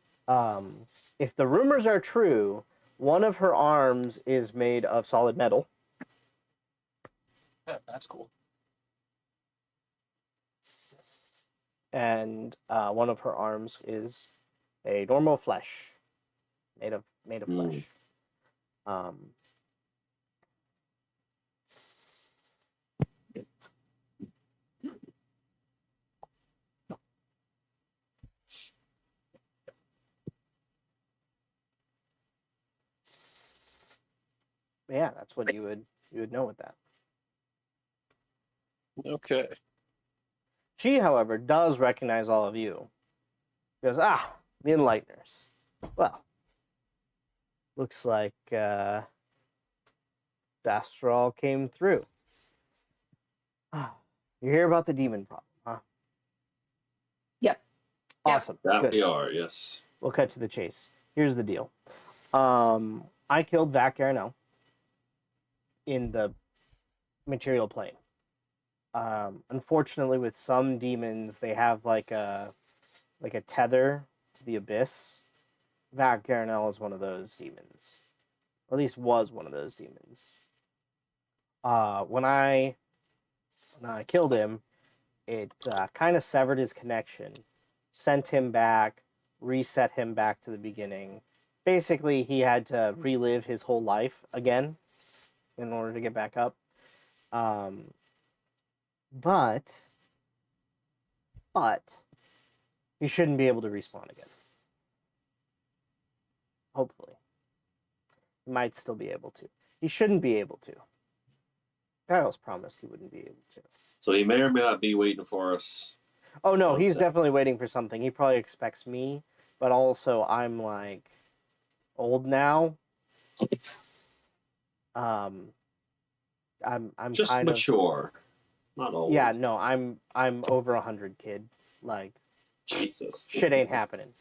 if the rumors are true, one of her arms is made of solid metal. Yeah, that's cool. And one of her arms is a normal flesh, made of flesh. Yeah, that's what you would know with that. Okay. She, however, does recognize all of you. She goes, the Enlighteners. Well, looks like Dastral came through. You hear about the demon problem, huh? Yep. Awesome. That Good. we are, yes. We'll cut to the chase. Here's the deal. I killed Vac Garanel in the material plane. Unfortunately, with some demons, they have like a tether to the abyss. Vat Garanel is one of those demons, or at least was one of those demons. When I killed him, it kind of severed his connection, sent him back, reset him back to the beginning. Basically, he had to relive his whole life again in order to get back up. But he shouldn't be able to respawn again. Hopefully. He might still be able to. He shouldn't be able to. Giles promised he wouldn't be able to. So he may or may not be waiting for us. Oh no, he's Okay. definitely waiting for something. He probably expects me, but also I'm like old now. I'm Just kind mature, not of old. yeah, no, I'm over 100, kid. Like Jesus. shit ain't happening.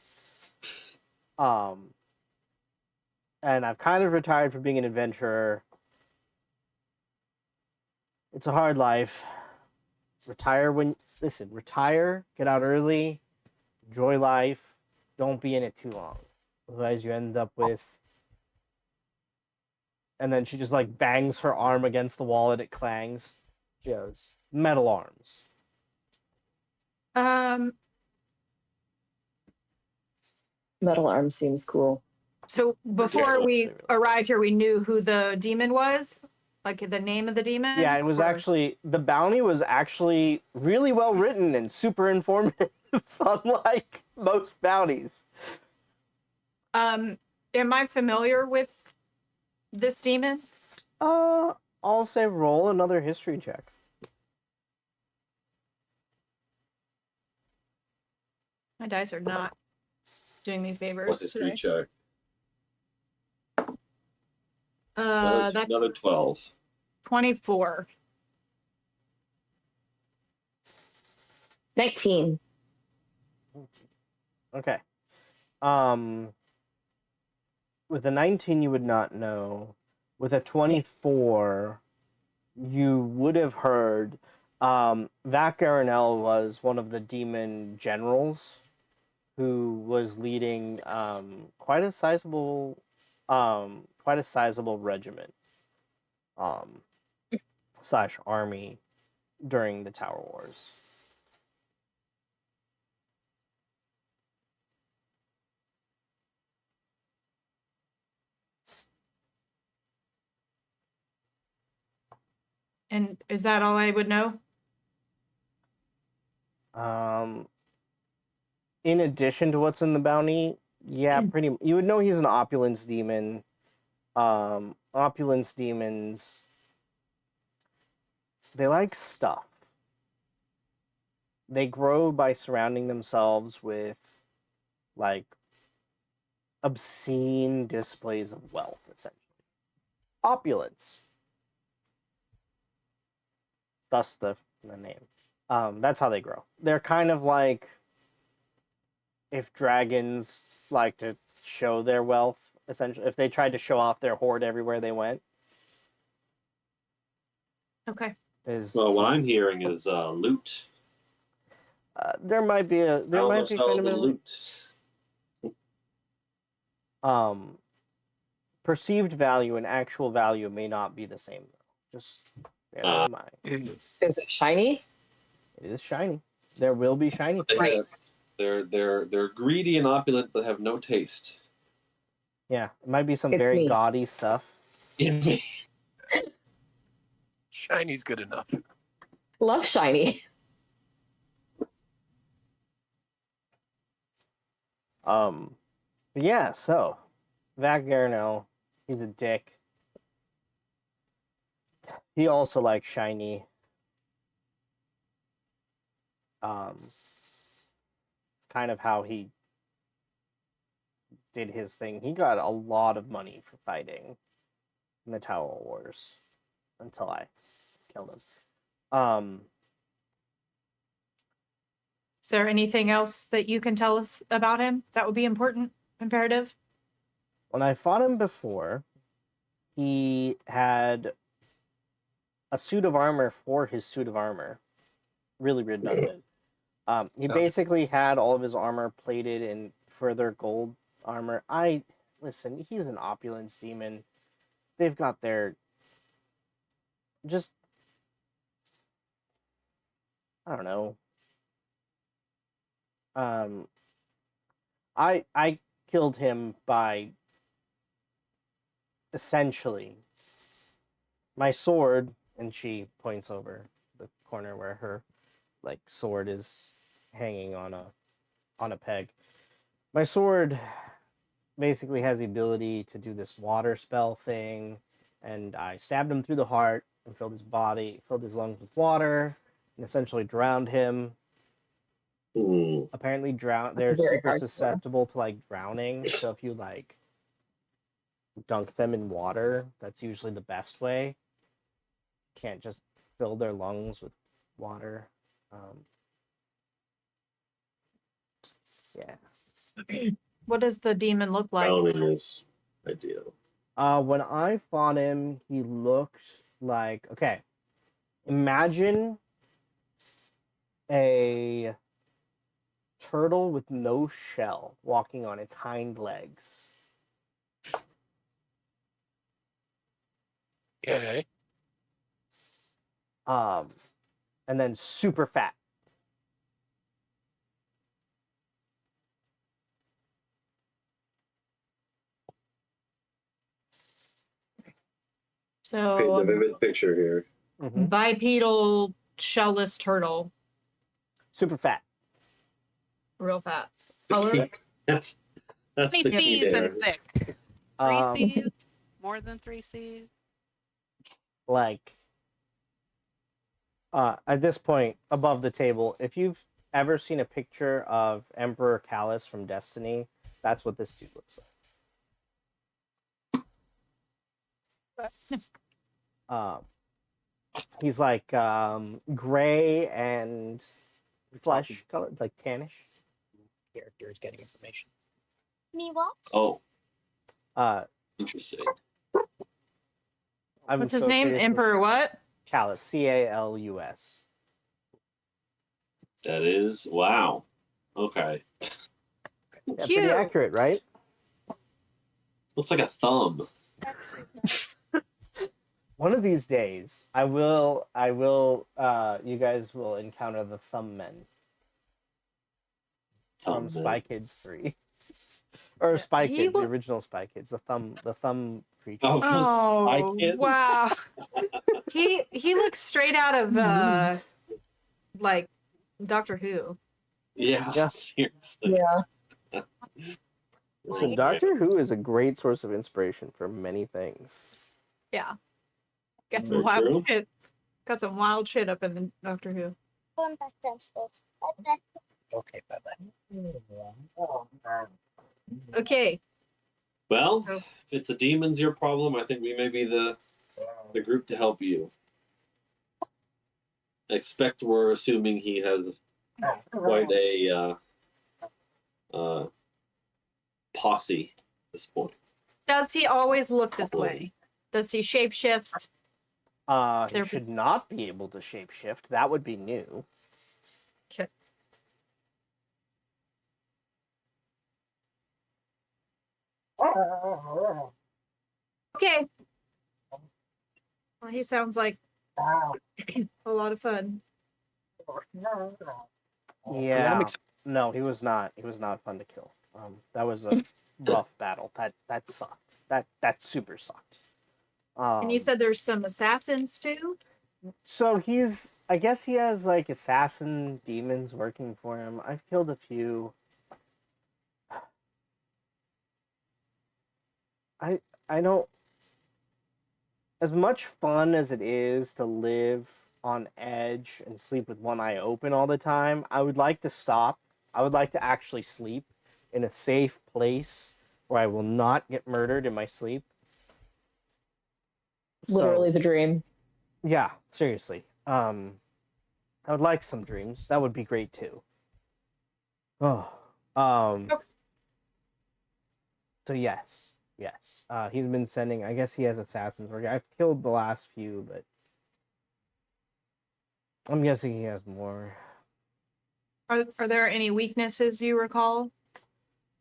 And I've kind of retired from being an adventurer. It's a hard life. Retire, get out early, enjoy life, don't be in it too long. Otherwise you end up with, and then she just like bangs her arm against the wall and it clangs. She goes, metal arms. Metal arm seems cool. So before Yeah, we really. arrived here, we knew who the demon was, like the name of the demon. Yeah, it was or- actually, the bounty was actually really well written and super informative, unlike most bounties. Am I familiar with this demon? I'll say roll another history check. My dice are not doing me favors What's history today. check? Another, That's another 12. 24. 19. Okay. With a 19, you would not know. With a 24, you would have heard. Vat Garanel was one of the demon generals who was leading quite a sizable regiment slash army during the Tower Wars. And is that all I would know? In addition to what's in the bounty, yeah, you would know he's an opulence demon. Opulence demons, they like stuff. They grow by surrounding themselves with like obscene displays of wealth, essentially. Opulence. Thus the name. That's how they grow. They're kind of like if dragons like to show their wealth, essentially. If they tried to show off their hoard everywhere they went. Okay. Well, what I'm hearing is loot. There might be How the loot? Perceived value and actual value may not be the same though. Just bear that in mind. Is it shiny? It is shiny. There will be shiny. Right. They're greedy and opulent, but have no taste. Yeah, it might be some It's very me. gaudy stuff. Shiny's good enough. Love shiny. But yeah, so Vat Garanel, he's a dick. He also likes shiny. It's kind of how he did his thing. He got a lot of money for fighting in the Tower Wars until I killed him. Is there anything else that you can tell us about him that would be important, imperative? When I fought him before, he had a suit of armor for his suit of armor. really redundant. He Sounds- basically had all of his armor plated in further gold armor. Listen, he's an opulence demon. They've got their just I don't know. Um, I killed him by essentially my sword, and she points over the corner where her like sword is hanging on a peg. My sword basically has the ability to do this water spell thing, and I stabbed him through the heart and filled his lungs with water, and essentially drowned him. Apparently, That's a they're very super hard sword. susceptible to like drowning. So if you like dunk them in water, that's usually the best way. Can't just fill their lungs with water. Yeah. What does the demon look like? Drowning is ideal. When I fought him, he looked like okay. Imagine a turtle with no shell walking on its hind legs. Okay. And then super fat. Paint So the vivid picture here. Mhm. bipedal shellless turtle, Super fat. real fat. Color? That's Three the key C's there. and thick. Three Um, C's? More than three C's? like at this point above the table, if you've ever seen a picture of Emperor Callus from Destiny, that's what this dude looks like. He's like gray and flesh colored, like tannish. Character is getting information. Me what? Oh, Uh, interesting. I'm What's his name? associated with Emperor what? Callus, Calus. That is wow. Okay. Yeah, pretty Cute. accurate, right? Looks like a thumb. One of these days, I will. You guys will encounter the Thumb Men from Thumb. Spy Kids 3, or Spy he Kids, the look- original Spy Kids, the thumb creature. Oh, Oh, Kids? wow. he looks straight out of like Doctor Who. Yeah. Yeah. Seriously. Yeah. Listen, Oh, Doctor Who is a great source of inspiration for many things. Yeah. Got Very some wild true. shit. Got some wild shit up in the Doctor Who. Okay, bye-bye. Okay. Well, Oh. if it's a demon's your problem, I think we may be the group to help you. I expect we're assuming he has quite a posse at this point. Does he always look this way? Does he shapeshift? He There- should not be able to shapeshift. That would be new. Okay. Okay. Well, he sounds like a lot of fun. Yeah. makes- No, he was not. He was not fun to kill. That was a rough battle. That sucked. That super sucked. And you said there's some assassins too? So I guess he has like assassin demons working for him. I've killed a few. I don't. As much fun as it is to live on edge and sleep with one eye open all the time, I would like to stop. I would like to actually sleep in a safe place where I will not get murdered in my sleep. Literally the dream. Yeah, seriously. I would like some dreams. That would be great too. Oh. Okay. So yes. He's been sending. I guess he has assassins working. I've killed the last few, but I'm guessing he has more. Are there any weaknesses you recall?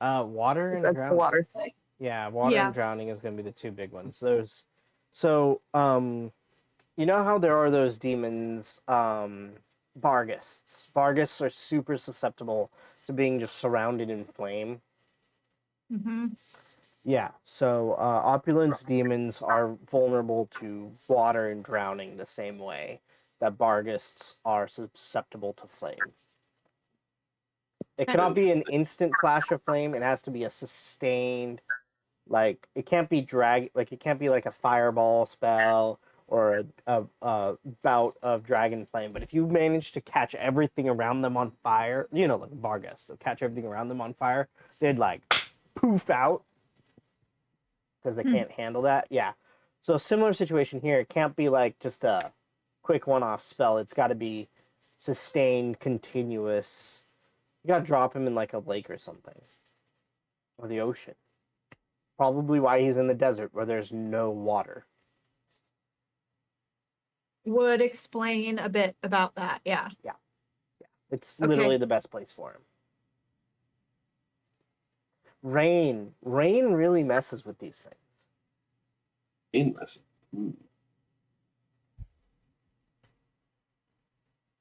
Water and That's the drowning. water thing. Yeah, water Yeah. and drowning is going to be the two big ones. You know how there are those demons, Barghists. Barghists are super susceptible to being just surrounded in flame. Mm-hmm. Yeah, so opulence demons are vulnerable to water and drowning the same way that Barghists are susceptible to flame. It cannot be an instant flash of flame. It has to be a sustained, like it can't be it can't be like a fireball spell or a bout of dragon flame. But if you manage to catch everything around them on fire, you know, like Barghest, so catch everything around them on fire, they'd like poof out because they can't handle that. Yeah. So similar situation here. It can't be like just a quick one-off spell. It's got to be sustained, continuous. You got to drop him in like a lake or something, or the ocean. Probably why he's in the desert where there's no water. Would explain a bit about that. Yeah. It's Okay. literally the best place for him. Rain really messes with these things. Interesting.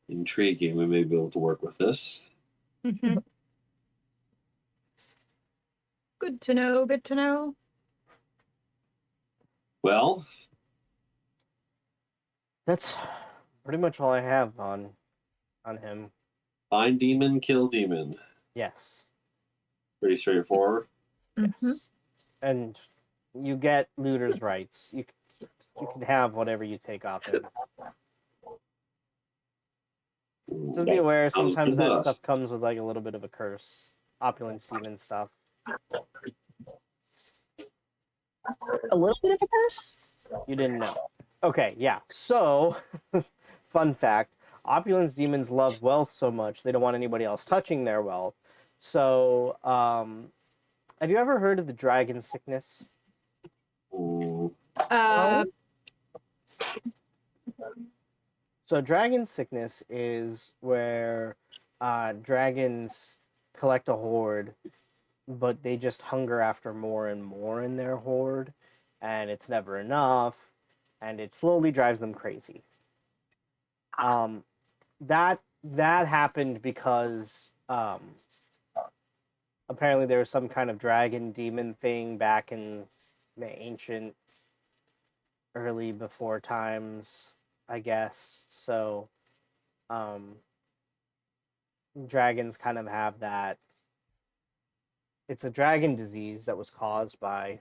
Intriguing. We may be able to work with this. Mhm. Good to know. Good to know. Well, That's pretty much all I have on him. find demon, kill demon. Yes. Pretty straightforward. Mhm. And you get looter's rights. You can have whatever you take off him. Just be aware, Sounds sometimes good to that us. stuff comes with like a little bit of a curse. Opulence demon stuff. A little bit of a curse. You didn't know. Okay, yeah. So, fun fact, opulence demons love wealth so much they don't want anybody else touching their wealth. So, have you ever heard of the dragon sickness? Mm, Uh, So, dragon sickness is where dragons collect a horde, but they just hunger after more and more in their horde, and it's never enough, and it slowly drives them crazy. That happened because apparently there was some kind of dragon demon thing back in the ancient early before times, I guess. So dragons kind of have that. It's a dragon disease that was caused by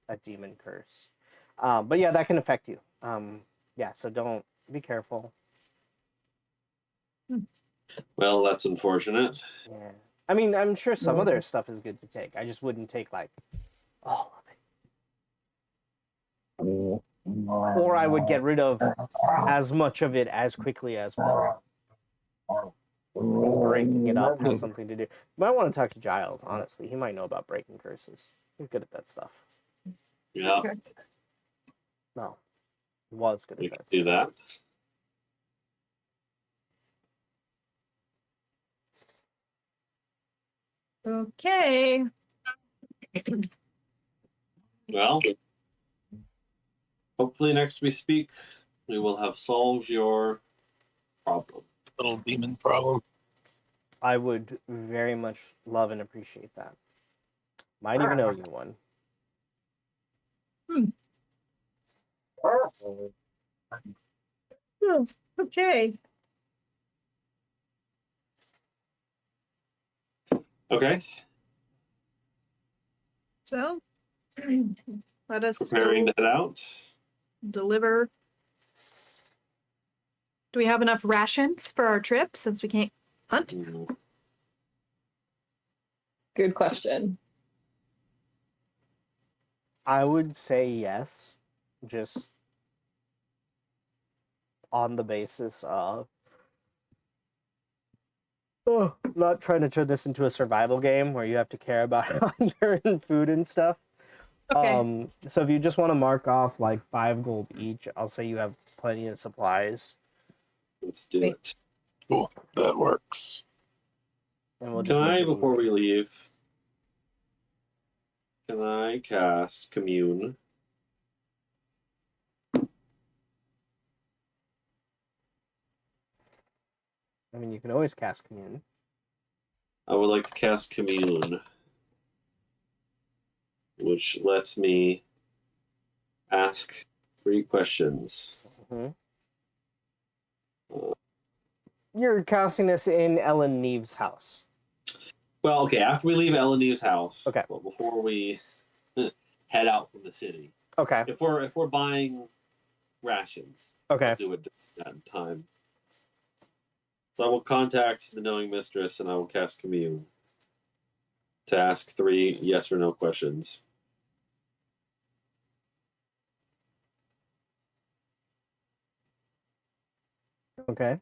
a demon curse. But yeah, that can affect you. Yeah, so don't be careful. well, that's unfortunate. Yeah. I mean, I'm sure some of their stuff is good to take. I just wouldn't take like all of it. Or I would get rid of as much of it as quickly as possible. Breaking it up has something to do. You might want to talk to Giles, honestly. He might know about breaking curses. He's good at that stuff. Yeah, No. He was good we at can that. do that. okay. Well, hopefully next we speak, we will have solved your problem. Little demon problem. I would very much love and appreciate that. Might even owe you one. Okay. Okay, So, let us preparing go to head out. deliver. Do we have enough rations for our trip since we can't hunt? Mm, Good question. I would say yes, just on the basis of not trying to turn this into a survival game where you have to care about hunger and food and stuff. Okay. So if you just want to mark off like 5 gold each, I'll say you have plenty of supplies. Let's do Wait. it. Cool. That works. And we'll Can just I, make it before easy. we leave, can I cast Commune? I mean, you can always cast commune. I would like to cast Commune, which lets me ask 3 questions. hmm You're casting this in Ellen Neve's house. Well, okay, after we leave Eleanor's house, Okay. but before we head out from the city, Okay. if we're buying rations, Okay. I'll do it during that time. So I will contact the knowing mistress and I will cast Commune to ask 3 yes or no questions. Okay.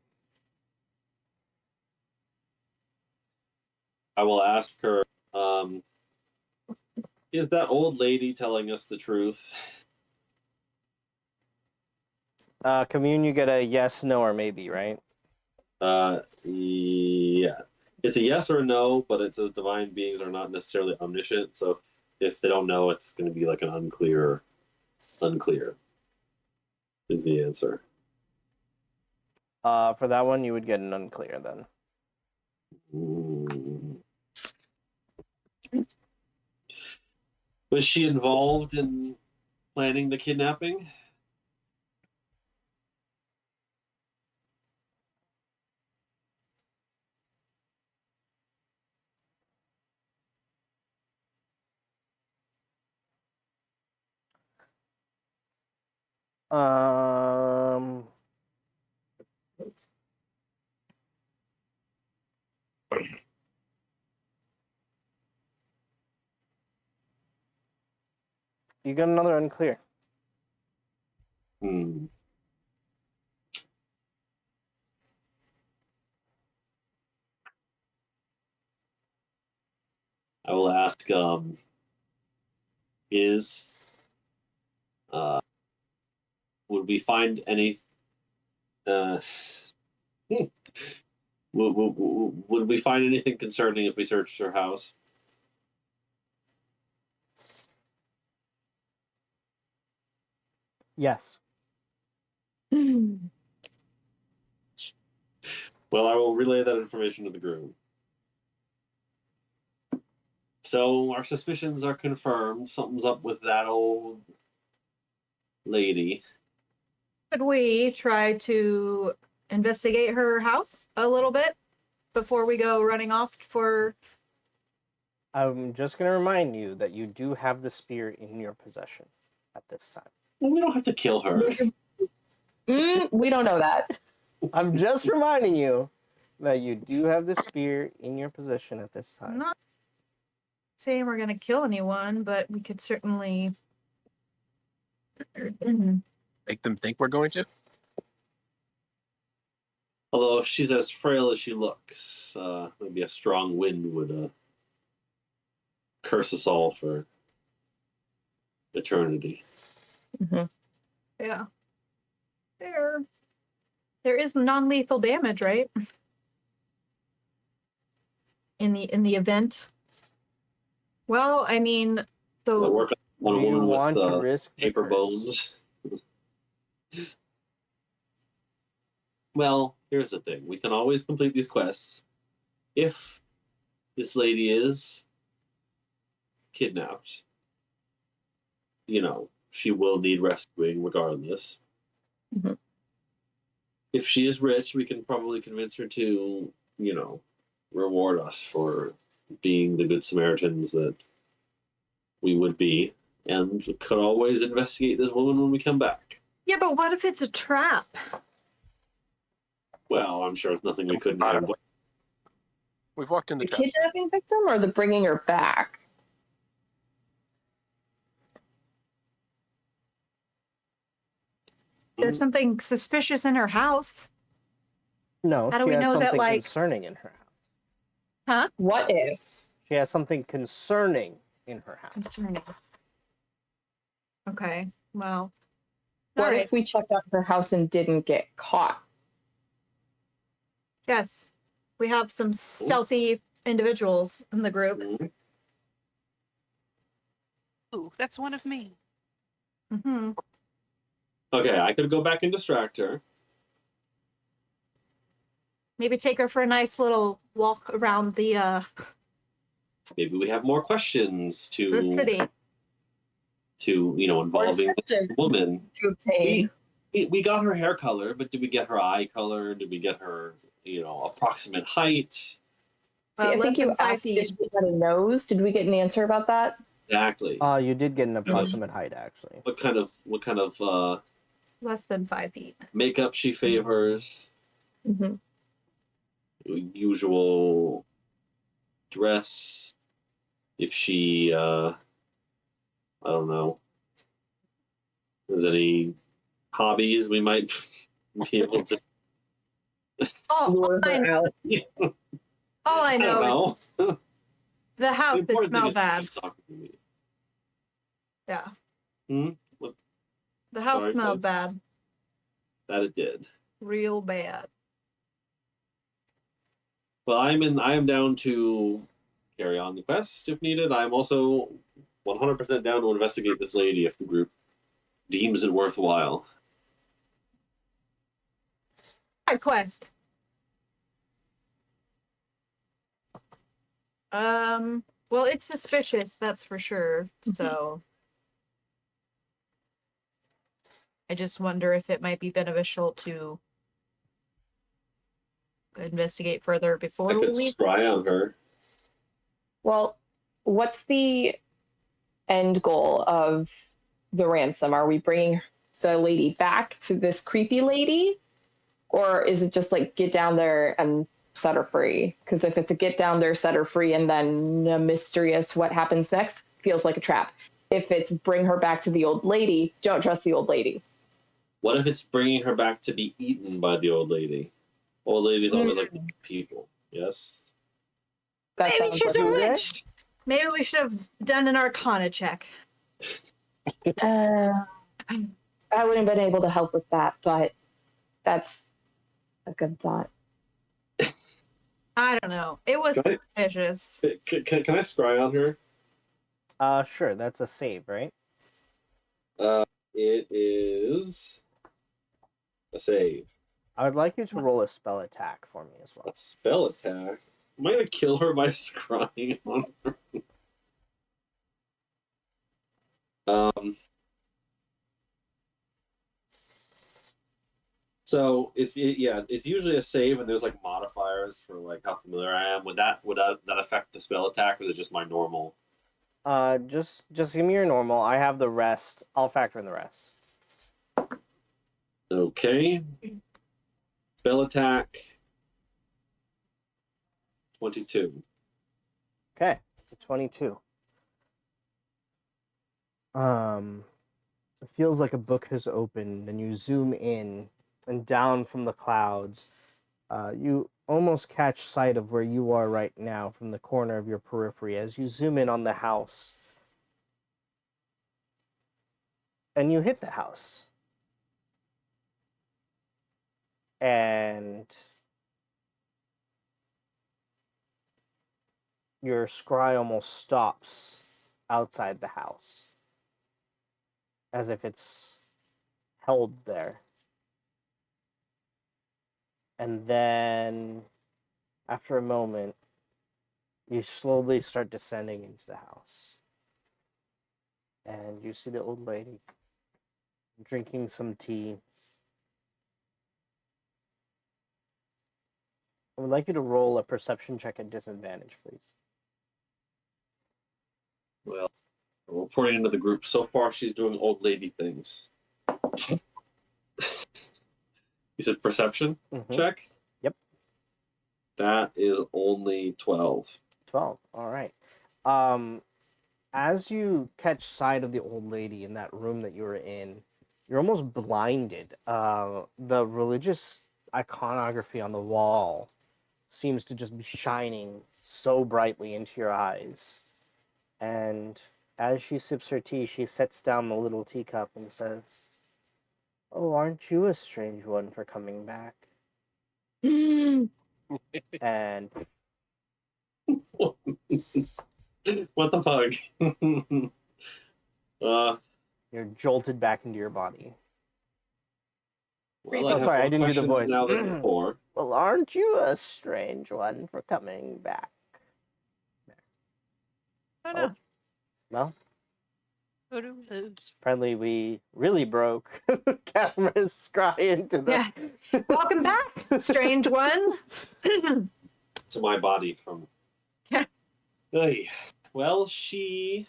I will ask her, is that old lady telling us the truth? Commune, you get a yes, no, or maybe, right? Yeah. It's a yes or a no, but it says divine beings are not necessarily omniscient, so if they don't know, it's going to be like an unclear is the answer. For that one, you would get an unclear then. Was she involved in planning the kidnapping? Um. You get another unclear. Hmm. I will ask, is would we find any would we find anything concerning if we searched her house? Yes. Well, I will relay that information to the group. So our suspicions are confirmed. Something's up with that old lady. Could we try to investigate her house a little bit before we go running off for? I'm just going to remind you that you do have the spear in your possession at this time. Well, we don't have to kill her. We don't know that. I'm just reminding you that you do have the spear in your possession at this I'm time. not saying we're gonna kill anyone, but we could certainly. Make them think we're going to. Although if she's as frail as she looks, maybe a strong wind would curse us all for eternity. Yeah. There is non-lethal damage, right? In the event. Well, I mean, I so work on a Do you woman want to with risk the paper curse? bones. Well, here's the thing. We can always complete these quests. If this lady is kidnapped, you know, she will need rescuing regardless. Mhm. If she is rich, we can probably convince her to, you know, reward us for being the good Samaritans that we would be. And we could always investigate this woman when we come back. yeah, but what if it's a trap? Well, I'm sure it's nothing we couldn't handle. We've walked in the The trap. kidnapping victim or the bringing her back? There's something suspicious in her house. No, How do she we has know that, something like- concerning in her house. Huh? What if? She has something concerning in her house. Concerning. Okay. Well. What All right. if we checked out her house and didn't get caught? Yes. We have some stealthy individuals in the group. Mhm. Ooh, that's one of me. Hmm. Okay, I could go back and distract her. Maybe take her for a nice little walk around the Maybe we have more questions city. to Or involving the symptoms woman. to obtain. We got her hair color, but did we get her eye color? Did we get her approximate height? See, I Less think you than 5 asked if feet. she had a nose. Did we get an answer about that? Exactly. You did get an of- approximate height, actually. What kind of Less than 5 feet. makeup she favors? Mm-hmm. Usual dress. If she I don't know. There's any hobbies we might be able to All Lure I, her out. all I I don't know is know. the house The that important thing smelled is bad. she's talking to me. Yeah. What? The house Sorry, smelled what? bad. That it did. Real bad. Well, I am down to carry on the quest if needed. I'm also 100% down to investigate this lady if the group deems it worthwhile. Side quest. Well, it's suspicious, that's for sure. So I just wonder if it might be beneficial to investigate further I before we could leave. scry on her. Well, what's the end goal of the ransom? Are we bringing the lady back to this creepy lady? Or is it just like get down there and set her free? Because if it's a get down there, set her free, and then a mystery as to what happens next, feels like a trap. If it's bring her back to the old lady, don't trust the old lady. What if it's bringing her back to be eaten by the old lady? Old ladies always like to eat people. Yes. That Maybe sounds she's like a Who they? witch. Maybe we should have done an arcana check. I wouldn't have been able to help with that, but that's a good thought. I don't know. It was Can suspicious. can I scry on her? Sure, that's a save, right? It is a save. I would like you to roll a spell attack for me as A well. spell attack. Am I gonna kill her by scrying on her? So it's usually a save, and there's like modifiers for like how familiar I am. Would that affect the spell attack, or is it just my normal? Just give me your normal. I have the rest. I'll factor in the rest. Okay. Spell attack. 22. Okay, 22. It feels like a book has opened, and you zoom in and down from the clouds. You almost catch sight of where you are right now from the corner of your periphery as you zoom in on the house. And you hit the house. And your scry almost stops outside the house, as if it's held there. And then, after a moment, you slowly start descending into the house. And you see the old lady drinking some tea. I would like you to roll a perception check at disadvantage, please. Well, I'm reporting into the group. So far, she's doing old lady things. You said perception Mm-hmm. check? Yep. That is only 12. 12. All right. As you catch sight of the old lady in that room that you were in, you're almost blinded. The religious iconography on the wall seems to just be shining so brightly into your eyes. And as she sips her tea, she sets down the little teacup and says, "Oh, aren't you a strange one for coming back?" and What the fuck? you're jolted back into your body. Well, I Oh, have sorry, I more didn't do the questions voice. now than before. Well, aren't you a strange one for coming back? Oh, no. Well, Photos. apparently we really broke Casimir's scry into the. Yeah. Welcome back, strange one. To my body from. Yeah. Hey, well, she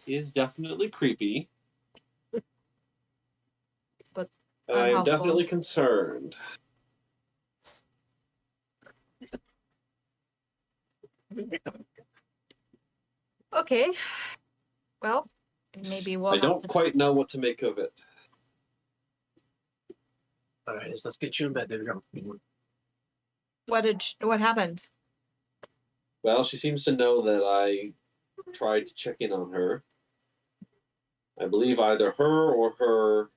is definitely creepy. But And I am unhelpful. definitely concerned. Okay. Well, maybe we'll I have don't to... quite know what to make of it. All right, let's get you in bed, baby girl. What happened? Well, she seems to know that I tried to check in on her. I believe either her or her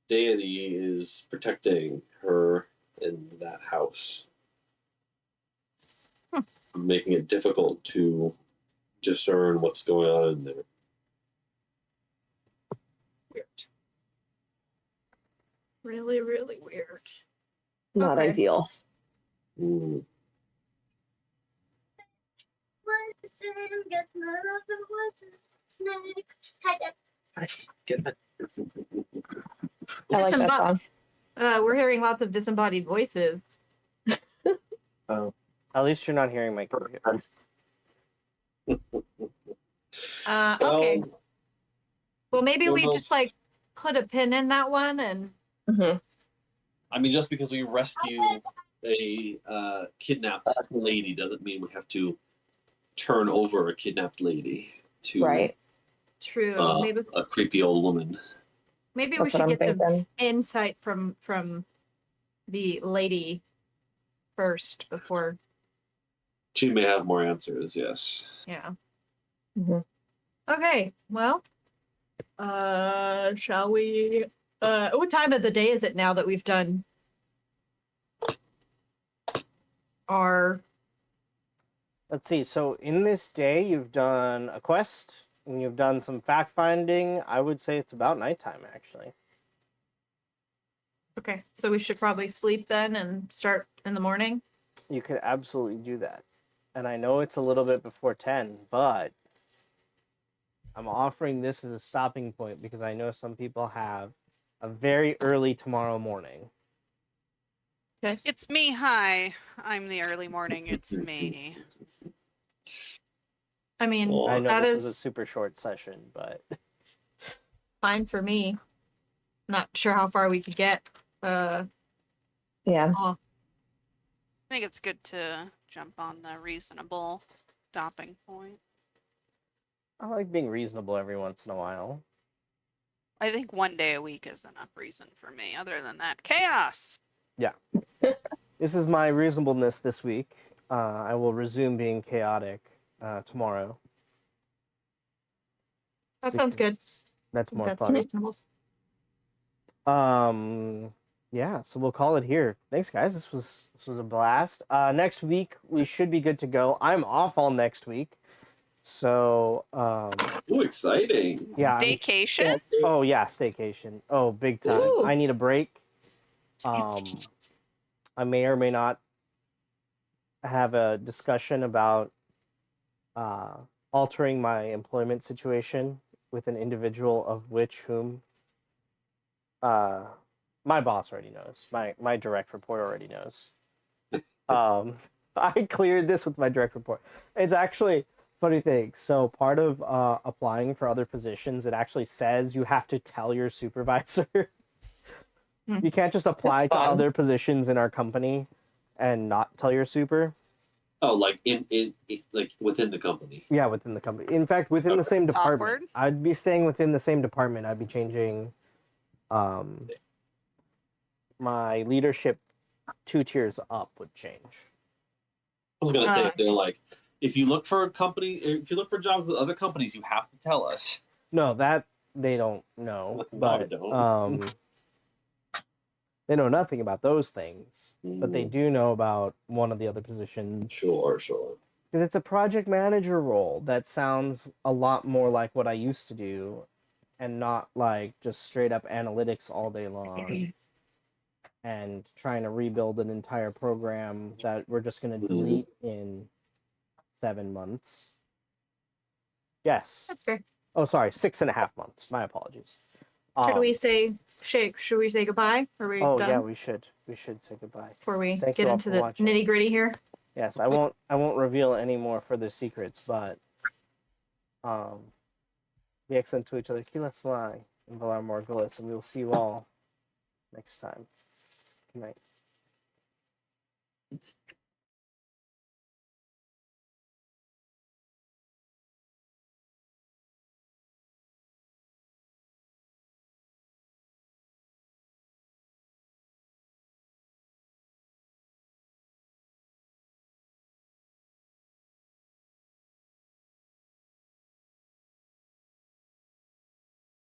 deity is protecting her in that house. Making it difficult to discern what's going on in there. Weird. Really, really weird. Not Okay. ideal. Mm. Get that. I like that song. We're hearing lots of disembodied voices. Oh, At least you're not hearing my computer. Okay. Well, maybe we Well, just like put a pin in that one and Hmm. I mean, just because we rescue a kidnapped lady doesn't mean we have to turn over a kidnapped lady to Right. true. Maybe a creepy old woman. we That's what should I'm get some thinking. insight from the lady first before. She may have more answers, yes. Yeah. Mhm. Okay. Well, shall we? What time of the day is it now that we've done our? Let's see. So in this day, you've done a quest and you've done some fact finding. I would say it's about nighttime, actually. Okay, so we should probably sleep then and start in the morning. You could absolutely do that. And I know it's a little bit before 10, but I'm offering this as a stopping point because I know some people have a very early tomorrow morning. It's me. Hi. I'm the early morning. It's me. I mean, Well, I know that this is a is super short session, but fine for me. Not sure how far we could get. Yeah. I think it's good to jump on the reasonable stopping point. I like being reasonable every once in a while. I think 1 day a week is enough reason for me. Other than that, chaos. This is my reasonableness this week. I will resume being chaotic tomorrow. That sounds good. That's more That's fun. reasonable. Yeah, so we'll call it here. Thanks, guys. This was a blast. Next week we should be good to go. I'm off all next week, so Ooh, exciting. yeah. Staycation? Oh yeah, staycation. Oh, big time. Ooh. I need a break. I may or may not have a discussion about altering my employment situation with an individual of whom my boss already knows. My direct report already knows. I cleared this with my direct report. It's actually funny thing. So part of applying for other positions, it actually says you have to tell your supervisor. You can't just apply That's to fun. other positions in our company and not tell your super. Oh, like in like within the company. Yeah, within the company. In fact, within the same department. Awkward. I'd be staying within the same department. I'd be changing my leadership 2 tiers up would change. I was gonna say Ah. they're like, if you look for if you look for jobs with other companies, you have to tell us. No, that they don't know. No, But they don't. They know nothing about those things, but they Mm, do know about one of the other positions. Sure. Because it's a project manager role that sounds a lot more like what I used to do and not like just straight up analytics all day long and trying to rebuild an entire program that we're just going to delete in 7 months. Yes. That's fair. Oh, sorry, 6.5 months. My apologies. Should we Um, say should we say goodbye? Are we Oh done yeah, we should say goodbye. before we Thank get you all into for the watching. nitty gritty here? Yes, I won't reveal any more further secrets, but be excellent to each other. Kila Salai and Valar Morghulis, and we will see you all next time. Good night.